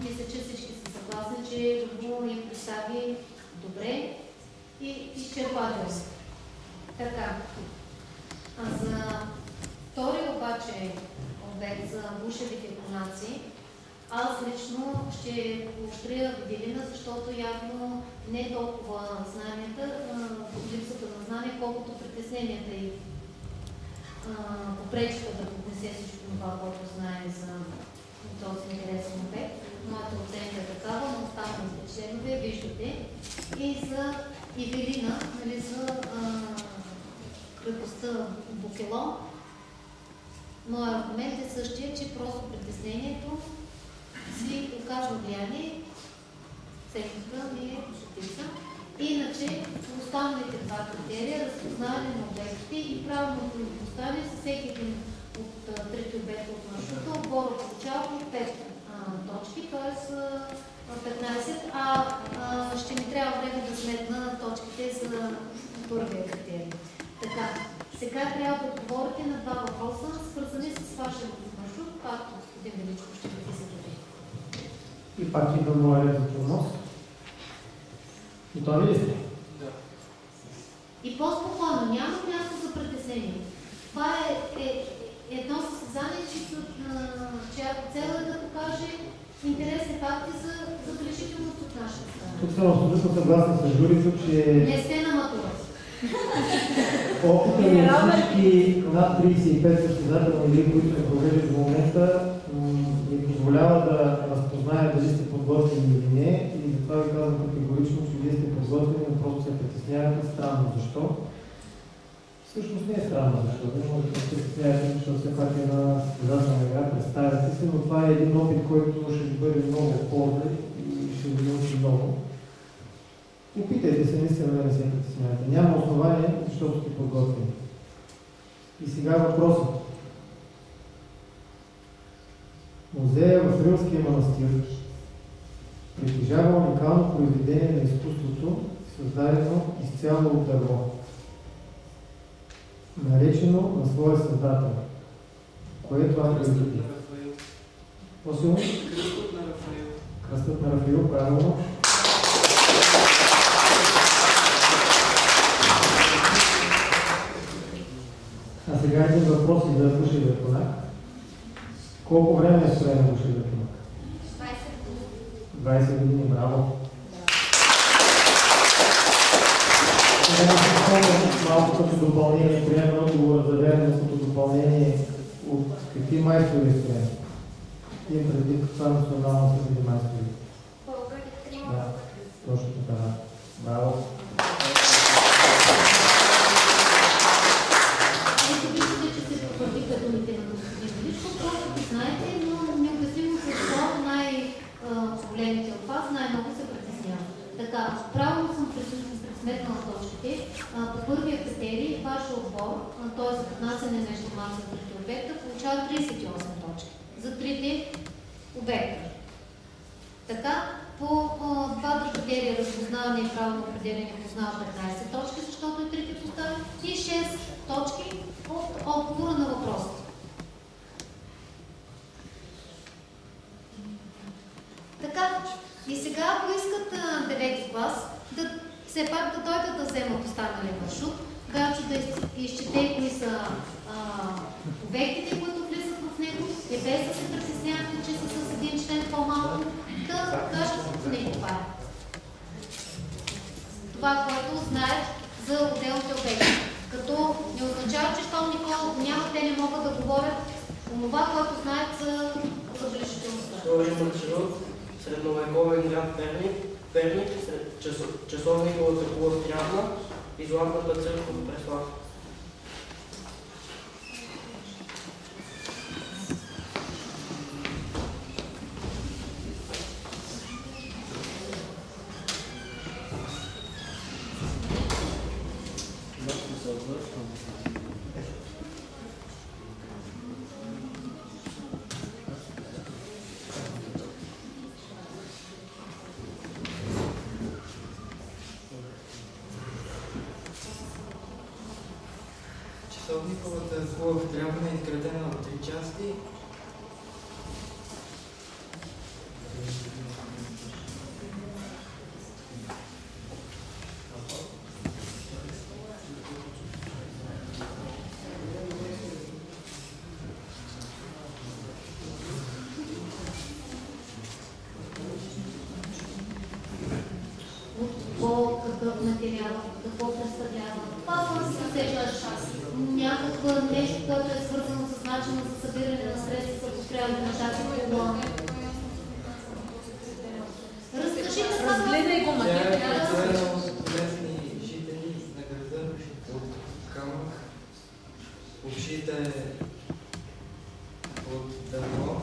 Мисля, че всички са съгласни, че го им представи добре и изчерпателно. Така. За втори обаче обект за гушевите конаци, аз лично ще поощря Виделина, защото явно не е толкова знанията, липсата на знания, колкото притесненията и попречиха да поднесе всичко това, което знае за този интересен обект. Моята оценка е такава, но останалите членове виждате. И за Ивелина, нали, за крепостта Букелон, моят аргумент е същия, че просто притеснението си оказва влияние, ценността ми е позитивна. Иначе, останалите два критерия, разпознаване на обектите и правилното им поставяне с всеки един от трети обект от маршрута, отбора получава по 5 точки, т.е. 15, ще ми трябва време да сметна точките за първия критерий. Така, сега трябва да отговорите на два въпроса, свързани с вашия маршрут, както господин Величко ще ви се даде. И пак идва моя ред за прогноз. Готови ли сте? Да. И по-спокойно, няма място за притеснение. Това е едно състезание, чиято цел е да покаже интересни факти за забележителност от наша страна. Тук съм абсолютно съгласен с журито, че не сте на матура. Опита на всички над 35 състезателни игри, които се провеждат в момента, ми позволява да разпозная дали сте подготвени или не, и затова ви казвам категорично, че вие сте подготвени, но просто се притеснявате. Странно защо? Всъщност не е странно защо. Не може да се притеснявате, защото все пак е на състезателна игра, представяте се, но това е един опит, който ще ви бъде много полза и ще ви научи много. Опитайте се, наистина да не се притеснявате. Няма основание, защото сте подготвени. И сега въпросът. Музея в Рилския манастир притежава уникално произведение на изкуството, създадено изцяло от дърво, наречено на своя създател, което ангелите. По-силно? Кръстът на Рафаил. Кръстът на Рафаил, правилно. А сега един въпрос и за Гушевия конак. Колко време е строен Гушевия конак? 20 години, браво! Сега ще спомня малко като допълнение, приема отговора за верностното допълнение от какви майстори е строен? Им преди каква националност са били майстори? Да, точно така. Браво! Ето виждате, че се потвърдиха думите на господин Величко, просто знаете, но необяснимо защо най-големите отделните от вас най-много се притесняват. Така, правилно съм пресметнала точките. По първия критерий, вашия отбор, т.е. за поднасяне на информация от трите обекта, получава 38 точки. За трите обекта. Така, по двата критерия разпознаване и правилно определение познава 15 точки, защото и трите поставят, и 6 точки от отговора на въпросите. Така, и сега, ако искат 9 клас, все пак да дойдат да вземат останалия маршрут, Галчо да изчете кои са обектите, които влизат в него, и без да се притеснявате, че са с един член по-малко, да кажат не това е. Това, което знаят за отделните обекти. Като не означава, че щом никога няма, те не могат да говорят онова, което знаят за забележителността. Втори маршрут, средновековен град Перник, часовниковата кула в Трявна и Златната църква в Преслав. Часовниковата кула в Трявна е изградена от 3 части. Какъв материал, какво представлява. Това да се усещаш някакво нещо, което е свързано с начина за събиране на средства за построяване на тази кула. Разкажи какво. Разгледай го материал. Тя е от местни жители на града от камък. Обшита е от дърво.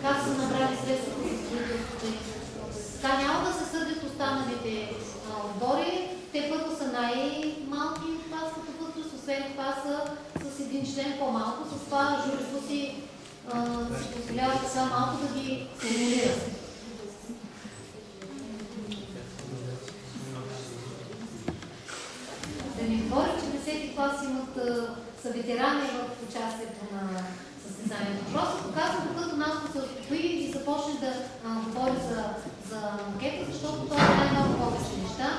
Как са набрали средства за строителството? Така няма да се съдят останалите отбори. Те първо са най-малки от класната възраст, освен това са с един член по-малко. С това журито си позволява така малко да ги стимулира. Да не говоря, че 10-ти клас са ветерани в участието на състезанието. Просто показвам, докато нас се успокои и започне да говори за анкета, защото това е най-много повече неща.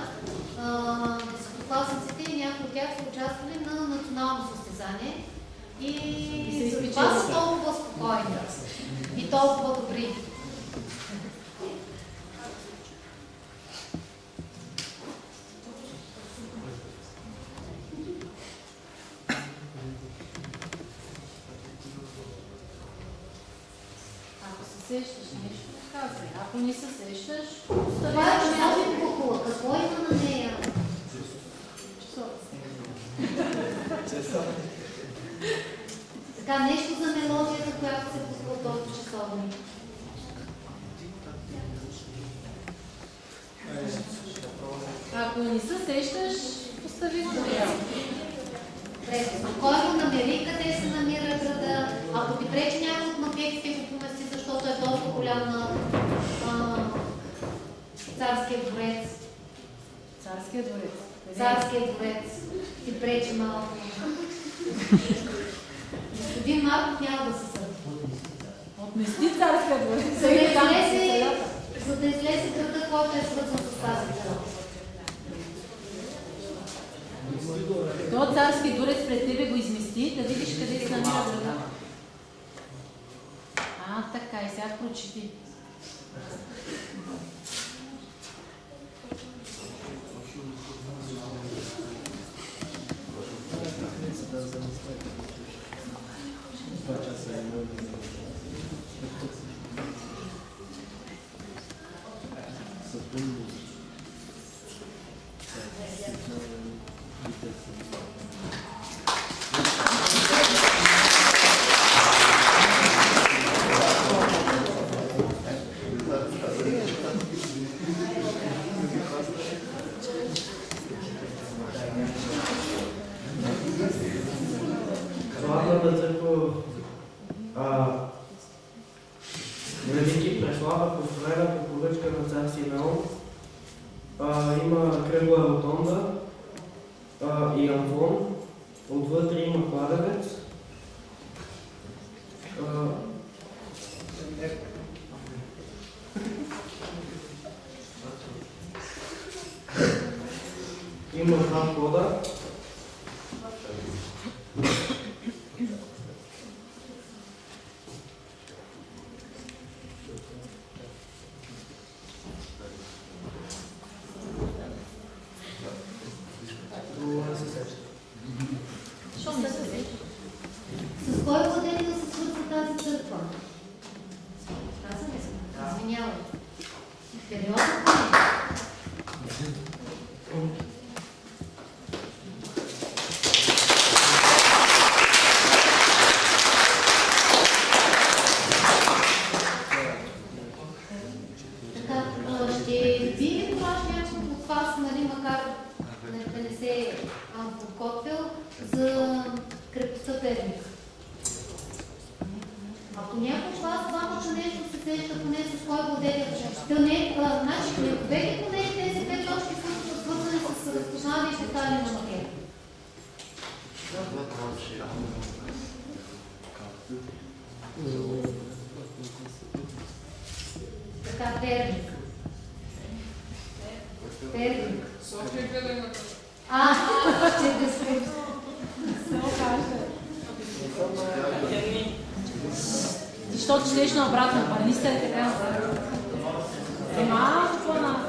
Десетокласниците и някои от тях са участвали на национално състезание и за това са толкова спокойни и толкова добри. Сещаш нещо, казвай. Ако не се сещаш, това е часовник кула. Какво има на нея? Така, нещо за мелодия, за която се пусва този часовник. Ако не се сещаш, постави материал. Спокойно намери къде се намира града. Ако ти пречи някой от макетите го помести, защото е толкова голям на Царския дворец. Царския дворец. Царския дворец. Ти пречи малко. Господин Марков няма да се съди. Отмести Царския дворец. За да излезе града, който е свързан с тази града. То Царски дворец пред тебе го измести, да видиш къде се намира града. Така, и сега прочети. православната църква Велики Преслава, построена по поръчка на цар Симеон. Има кръгла ротонда и амфон. Отвътре има кладенец. Има два входа. С кой владетел се свързва тази църква? Извинявай. Периодът ще видим това някой от вас, нали, макар да не се подготвил за крепостта Перник. Ако някой от вас двамата нещо се сеща, поне с кой владетел, значи неговете поне тези 5 точки са свързани с разпознаване и поставяне на макет. Така, Перник. Перник. София гледаме. Ще да се... Защото ще нещо обратно, па не сте така назад. Какво на...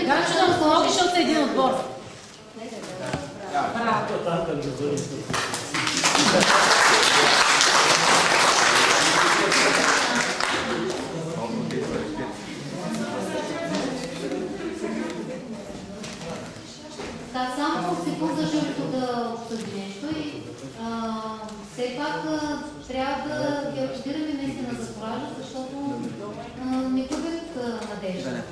Ганчо да помогнеш, защото са един отбор. Така, само секунда журито да обсъди нещо и все пак трябва да ги активираме наистина за коража, защото не губят надежда.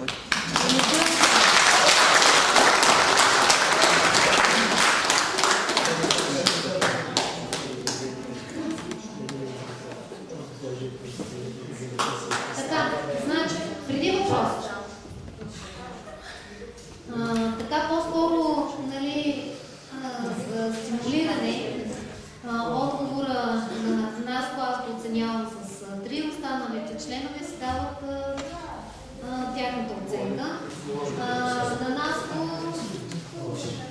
Така, значи, преди въпрос. Така по-скоро, нали, за стимулиране, отговора на нас, когато оценявам с 3, останалите членове си дават тяхната оценка. На нас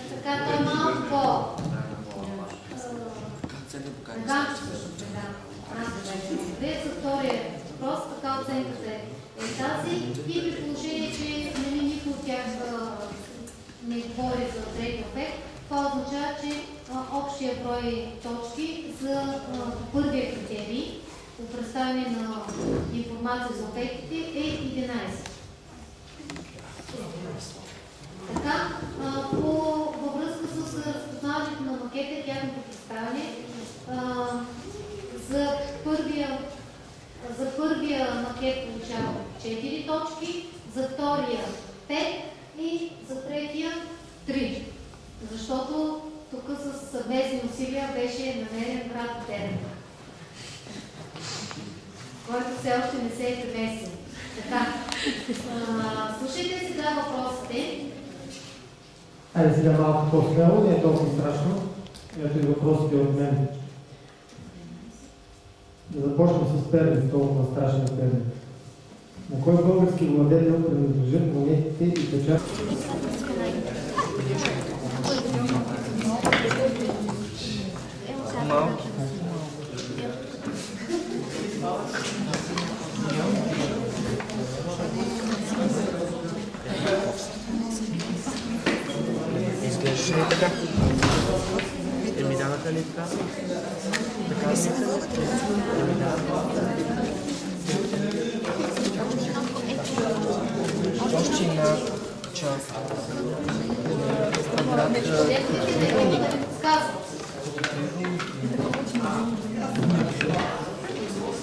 така той е малко по... За втория въпрос, така оценката е тази и при положение, че никой от тях не говори за трети ефект, това означава, че общия брой точки за първия критерий по представяне на информация за ефектите е 11. Така, във връзка с разпознаването на макета и тяхното представяне, за първия макет получава 4 точки, за втория 5 и за третия 3. Защото тук с съвместни усилия беше намерен брат терен, който все още не се е превесил. Така, слушайте сега въпросите. Айде сега малко по-смело, не е толкова страшно. Ето и въпросите от мен. Да започнем с Перник, толкова страшен Перник. На кой български владетел принадлежат монетите и печатите? Изглеждаше така. Ми дава Бяха ли така? Така се още една част.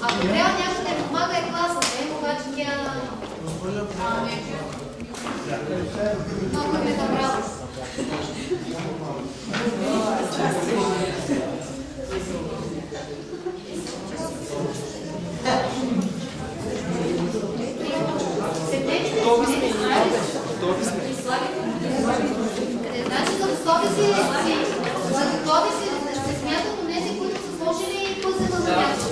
Ако трябва някой да помага е класата, обаче тя... Много ме забрала. Значи за готови си ще смятат онези, които са сложили пъзела на място.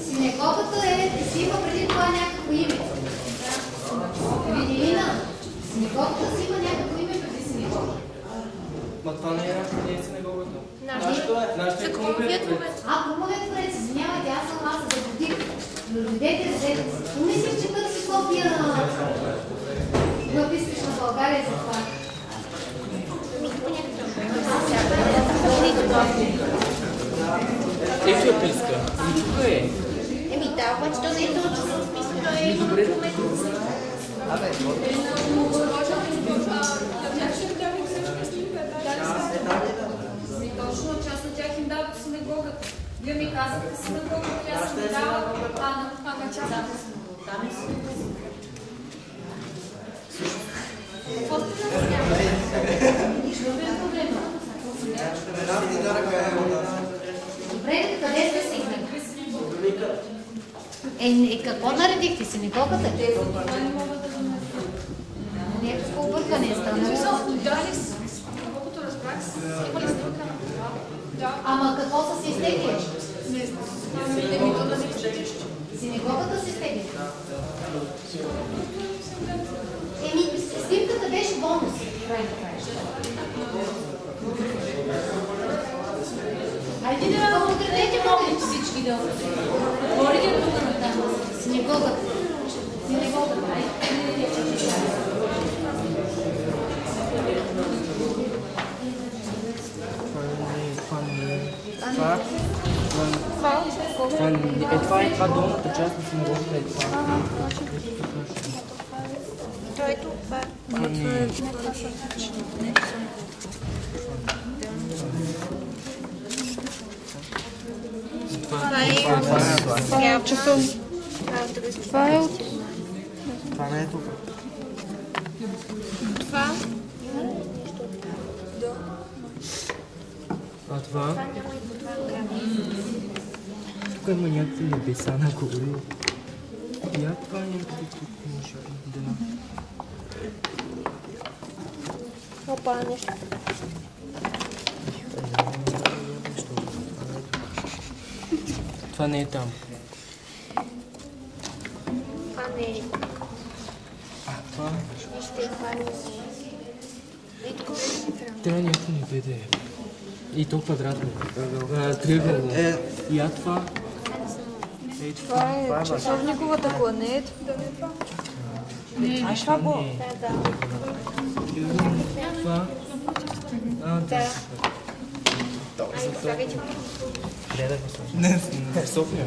Синекопата си има преди това някакво име. Виделина. Синекопата си има някакво име преди синекопата. Ма това не е нашата синагогата. Нашата е Крумовия дворец. Крумовия дворец, извинявайте, аз съм да годих. Но дойдете, разете си. Умислих, че търси копия в източна България за това. Ефиопийска. Тук е. Да, обаче то не е точно. В смисъл, то е километри. Точно, част от тях им дават синагогата. Вие ми казахте синагогата, тя се дава, а на част от там е синагогата. Какво сте назначавали? Нищо не е проблема. Добре, къде сте стигнали? Какво наредихте? Синагогата? Това не могат да донесат. Някакво объркане е станало. Колкото разбрах, имали снимка на това. Ама какво са си изтегли? Не знам. Синагогата си изтегли? Снимката беше бонус. Край на краища. Хайде да отредете много всички да отворите тук на тази. Синагогата. Синагогата. Това е долната част на синагогата. То е това. Това е часом. Това е от... Това не е тук. Това? А това? Тук има някакви небеса нагоре. Я това е някакви тук може да... Опа, нещо. Това не е там. Това не е. Това? Вижте, това не е. И тук Трябва някакво небе да е. И то квадратно. Триъгълно. И това? Това е часовниковата планета. Не, това го. Това? Да. Ай, правите го. Гледай го слушай. Не, в София.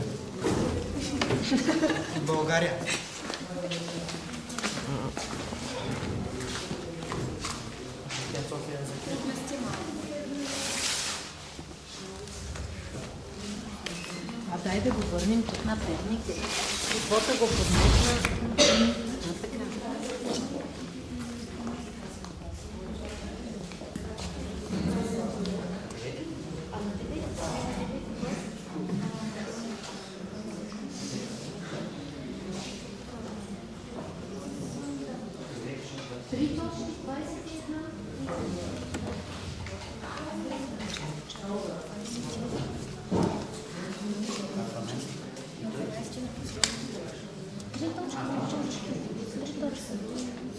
България. Дай да го върнем тук на предник. Каквото го подмъкна. Така.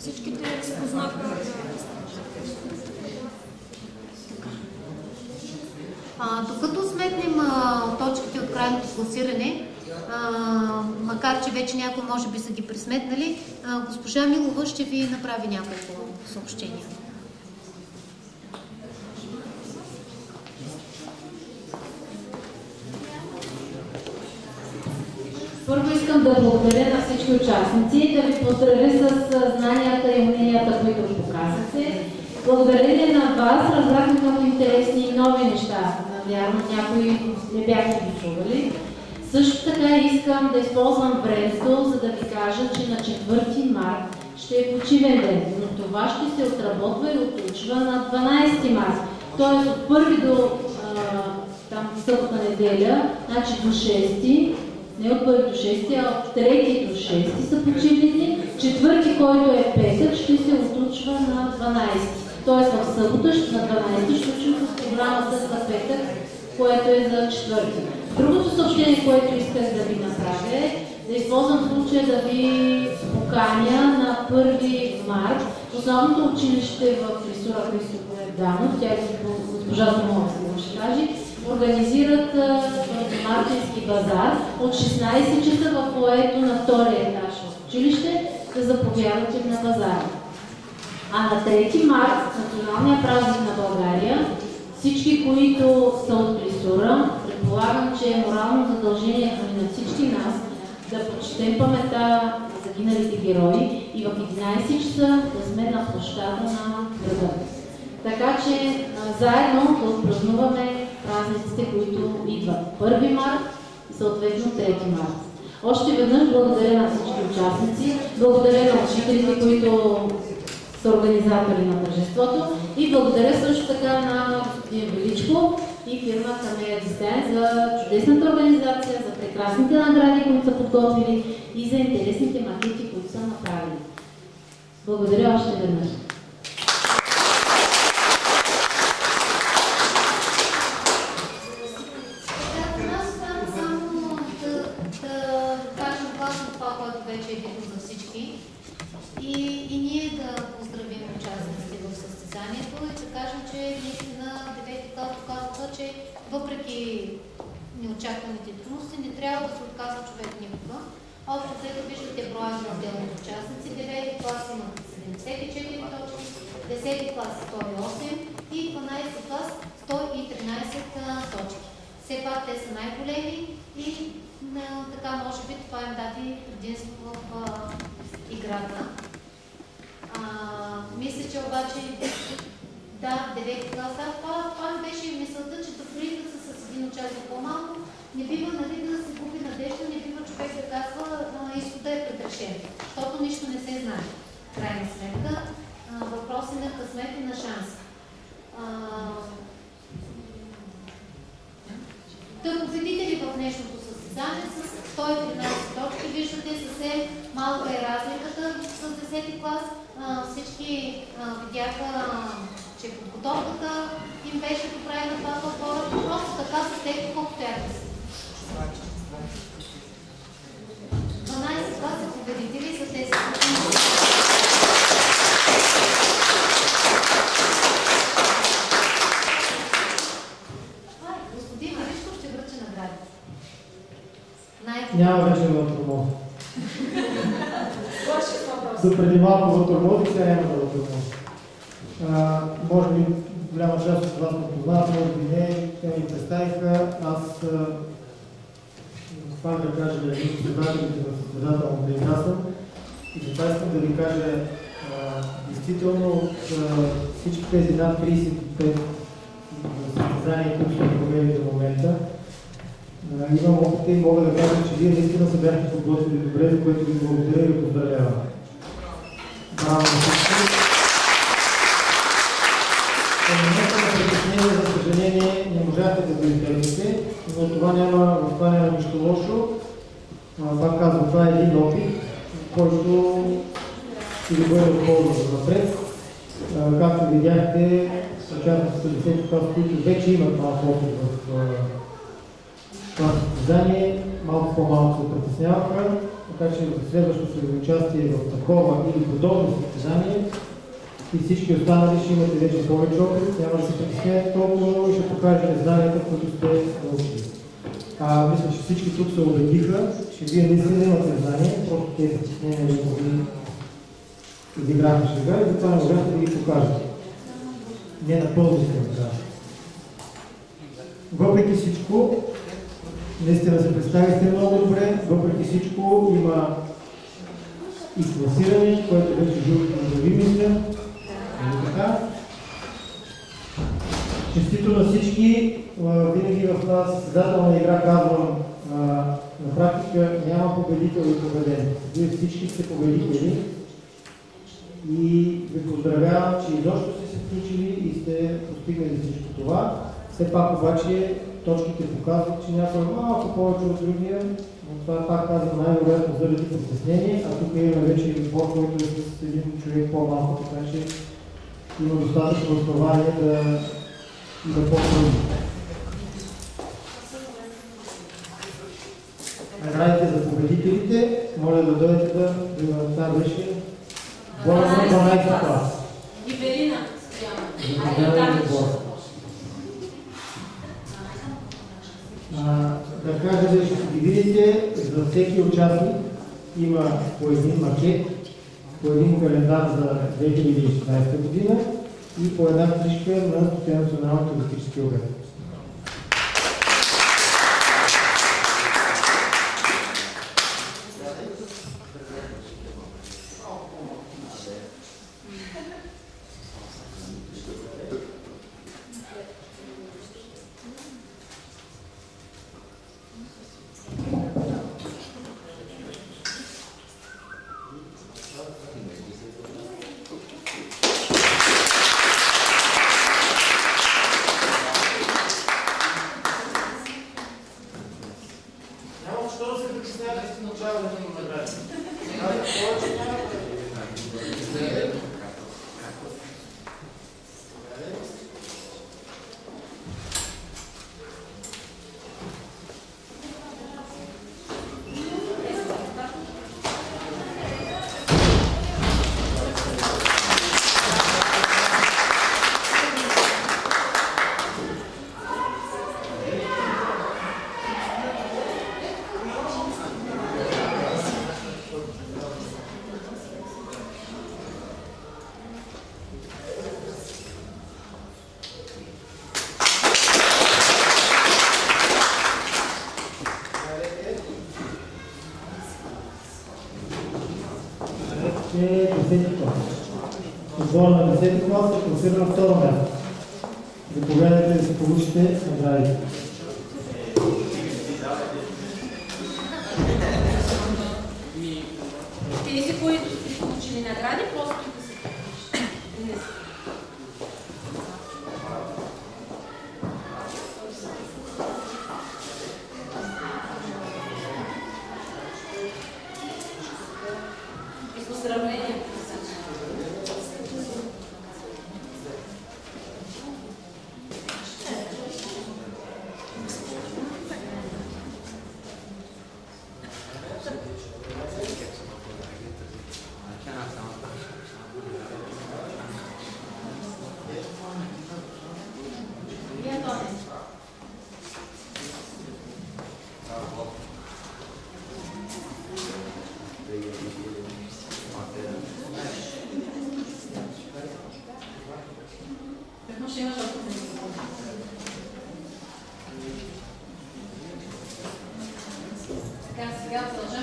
Всичките спознаха. Докато сметнем точките от крайното класиране, макар че вече някои може би са ги пресметнали. Госпожа Милова ще ви направи няколко съобщения. Първо искам да благодаря на всички участници, да ви поздравя с знанията и уменията, които показахте. Благодарение на вас разбрахме много интересни и нови неща. Навярно, някои не бяхте ги чували. Също така искам да използвам времето, за да ви кажа, че на 4 март ще е почивен ден, но това ще се отработва и отучва на 12 март. Т.е. от 1 до събота неделя, значи до 6, не от 1 до 6, а от 3 до 6 са почивни дни. 4, който е петък, ще се отучва на 12. Т.е. в събота на 12 ще учим с програмата за петък, което е за 4. Другото съобщение, което исках да ви направя е да използвам случая да ви поканя на 1 март. Основното училище в Клисура Христо Данов, тя е госпожа Томова, ще каже, организират мартински базар от 16 часа в фоайето на втория етаж в училище, да заповядате на базара. А на 3 март, националния празник на България, всички, които са от Клисура, предполагам, че е морално задължение на всички нас да почетем паметта на загиналите герои и в 11 часа да сме на площада на града. Така че заедно да отпразнуваме празниците, които идват 1 март и съответно 3 март. Още веднъж благодаря на всички участници, благодаря на учителите, които са организатори на тържеството и благодаря също така на господин Величко и фирма Камея Дистен за чудесната организация, за прекрасните награди, които са подготвили и за интересните макети, които са направили. Благодаря още веднъж. И ние да поздравим участниците в състезанието и да кажем, че наистина 9-ти клас показва, че въпреки неочакваните трудности не трябва да се отказва човек никога. Общо след виждате броя на отделните участници. 9-ти клас имат 74 точки, 10-ти клас 108 и 12-ти клас 113 точки. Все пак те са най-големи и така може би това им даде предимство в играта. Мисля, че обаче да, 9 клас, това ми беше мисълта, че дори да са с един участник по-малко, не бива да се губи надежда, не бива човек да казва изхода е предрешен, защото нищо не се знае. Крайна сметка, въпрос е на късмет и на шанс. Победители в днешното състезание с 113 точки, виждате съвсем малка е разликата с 10 клас. Всички видяха, че подготовката им беше поправена това по-хора, просто така с техни обстоятелства. 12 класа победители са тези. Господин Маришков ще връча наградите. Няма вече вътормоз. За преди малко вътормоз и сега няма да вътормоз. Може би голяма част от вас ме познават, може би не, те ми представиха. Аз пак да кажа да един състезателите на състезателна организация и затова искам да ви кажа действително от всички тези над 35 състезания, които сме провели до момента, имам опита и мога да кажа, че вие наистина се бяхте подготвили добре, за което ви благодаря и ви поздравявам. Браво на всички! В момента на притеснение, за съжаление, не можахте да го изгледате, но в това няма нищо лошо. Пак казвам, това е един опит, който ще ви бъде отползван за напред. Както видяхте, част от 50 клас, които вече имат малко опит в това състезание, малко по-малко се притесняваха, така че в следващото си участие в такова или подобно състезание и всички останали ще имате вече повече опит, няма да се притеснявате толкова и ще покажете знанията, които сте научили. мисля, че всички тук се убедиха, че вие наистина имате знание, просто тези притеснения ви изиграха шега и затова не можете да ги покажете. Не напълно сте го. Въпреки всичко, наистина се представихте много добре, въпреки всичко има и класиране, което вече журито да ви мисля. Така. Честито на всички, винаги в тази състезателна игра казвам, на практика няма победител и победен. Вие всички сте победители и ви поздравявам, че изобщо сте се включили и сте постигнали всичко това. Все пак обаче точките показват, че някой е малко повече от другия, но това пак казвам най-вероятно заради притеснение, а тук имаме вече и отбор, който е с един човек по-малко, така че има достатъчно основание да има по-трудно. Наградите за победителите, моля да дойдете да това беше Бора на 12 клас. Ивелина Стоянова. Да кажа, че ще ги видите, за всеки участник има по един макет, по един календар за 2016 година и по една книжка на София национален туристически обект. Отбора на 10 клас е класиран на второ място. Заповядайте да се получите наградите. Тези, които сте получили награди, просто да се получите. И поздравления.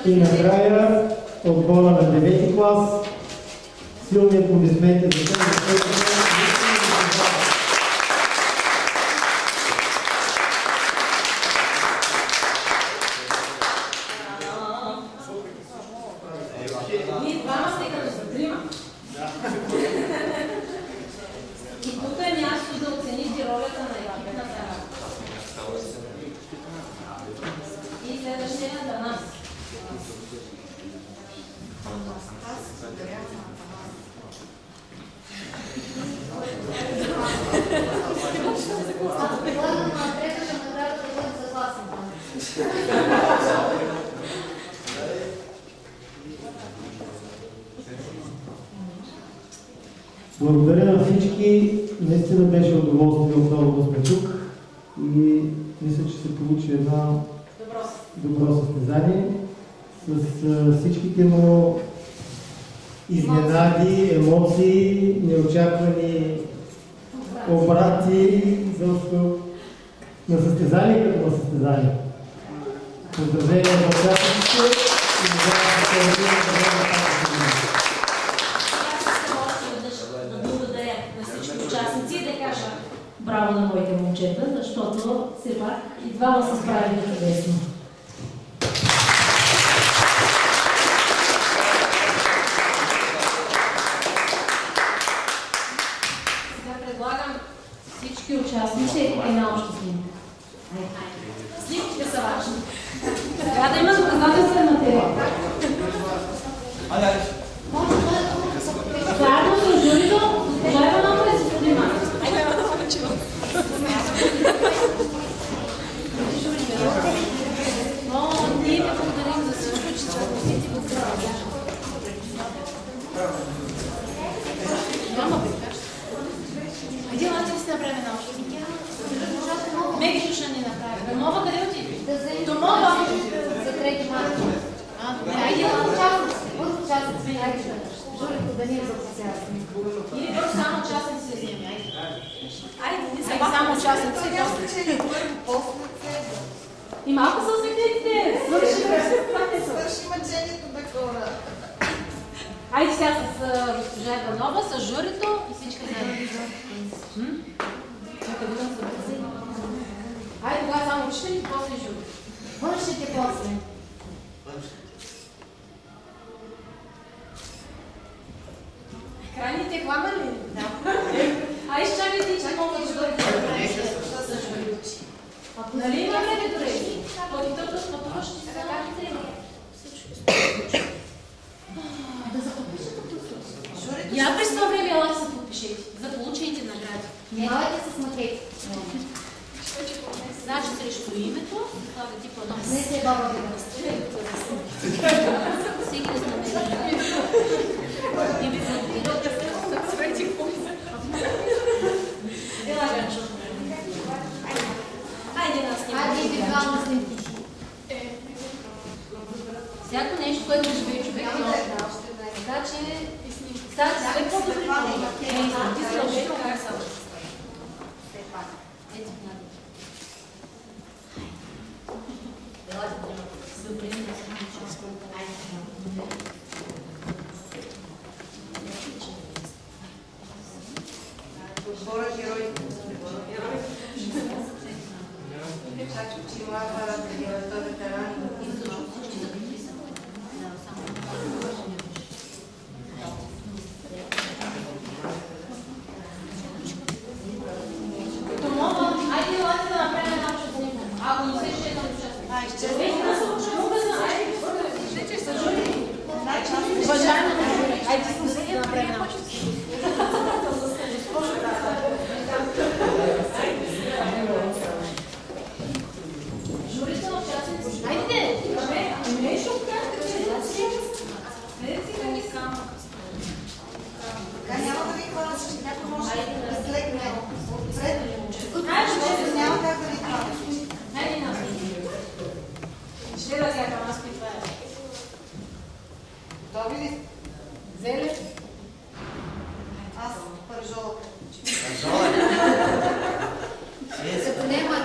И накрая отбора на 9 клас. Силни аплодисменти за това. Ние двама сте като са трима. И тук е място да оцените ролята на екипната работа. И следващия е за нас. Предлагам на третата награда да бъде съгласен. Благодаря на всички. Наистина беше удоволствие отново да сме тук и мисля, че се получи една добро състезание с всичките му изненади, емоции, неочаквани обрати, защото на състезание като на състезание. Поздравление за участниците и да благодаря на всички участници и да кажа браво на моите момчета, защото все пак и двама се справили чудесно. Сега предлагам всички участници и на още снимка. Снимките са важни. Трябва да има доказателствен материал. Заедно с журито, госпожа Иванова и с Климан. Но ние ви благодарим за всичко, че сте посетили го здраве. Няма бе. Иди, лати ли си направим една обща снимка? Меги ще ни направи. Домова къде отиде? Домова! За 3 марта. Айде, Бързо участници, айде. Журито да ни е за участници. Или бързо само участници се вземе, айде. Айде, не са само участници. И малко са усмихнете. Свърши мъчението на хора. Айде сега с госпожа Иванова, с журито и всички заедно. Чакай, да се бързи. Айде, тогава само учители и после жури. Вършите после. Крайните хвана ли? Да. Ай, изчакайте, че мога да бъдете да правите с журито. Нали има време, колеги? Пътитърът пътуваш ти са да се подпишете тук. Я през това време ела се подпишете за получените награди. Внимавайте с макети. Значи срещу името, това да ти плана. Не се баба ви. Всеки да знаме. И ви благодаря. Ела, Ганчо. Хайде да снимаме. Хайде индивидуално снимки. Всяко нещо, което живее човек е много. Така че ставате sve по-добри хора. Ти си лъжето, как са лъжето. Ето, надо. Елате, се опреми да се научи. Хора герои. Значи, че има хора ветерани. Томова, айде елате да направим една обща снимка. Ако не се ще да участвам. Ей, да се участвам. Уважаемо, айде да направим една обща снимка. Журите на участници. Айде! Не ще откажете, че не си. Не си да ги само. Така няма да ви хвана, че някой може да слегне отпред. Няма как да ви хвана. Айде на си. Ще да сега към нас при това. Готови ли? Взели? Аз пържола. Като няма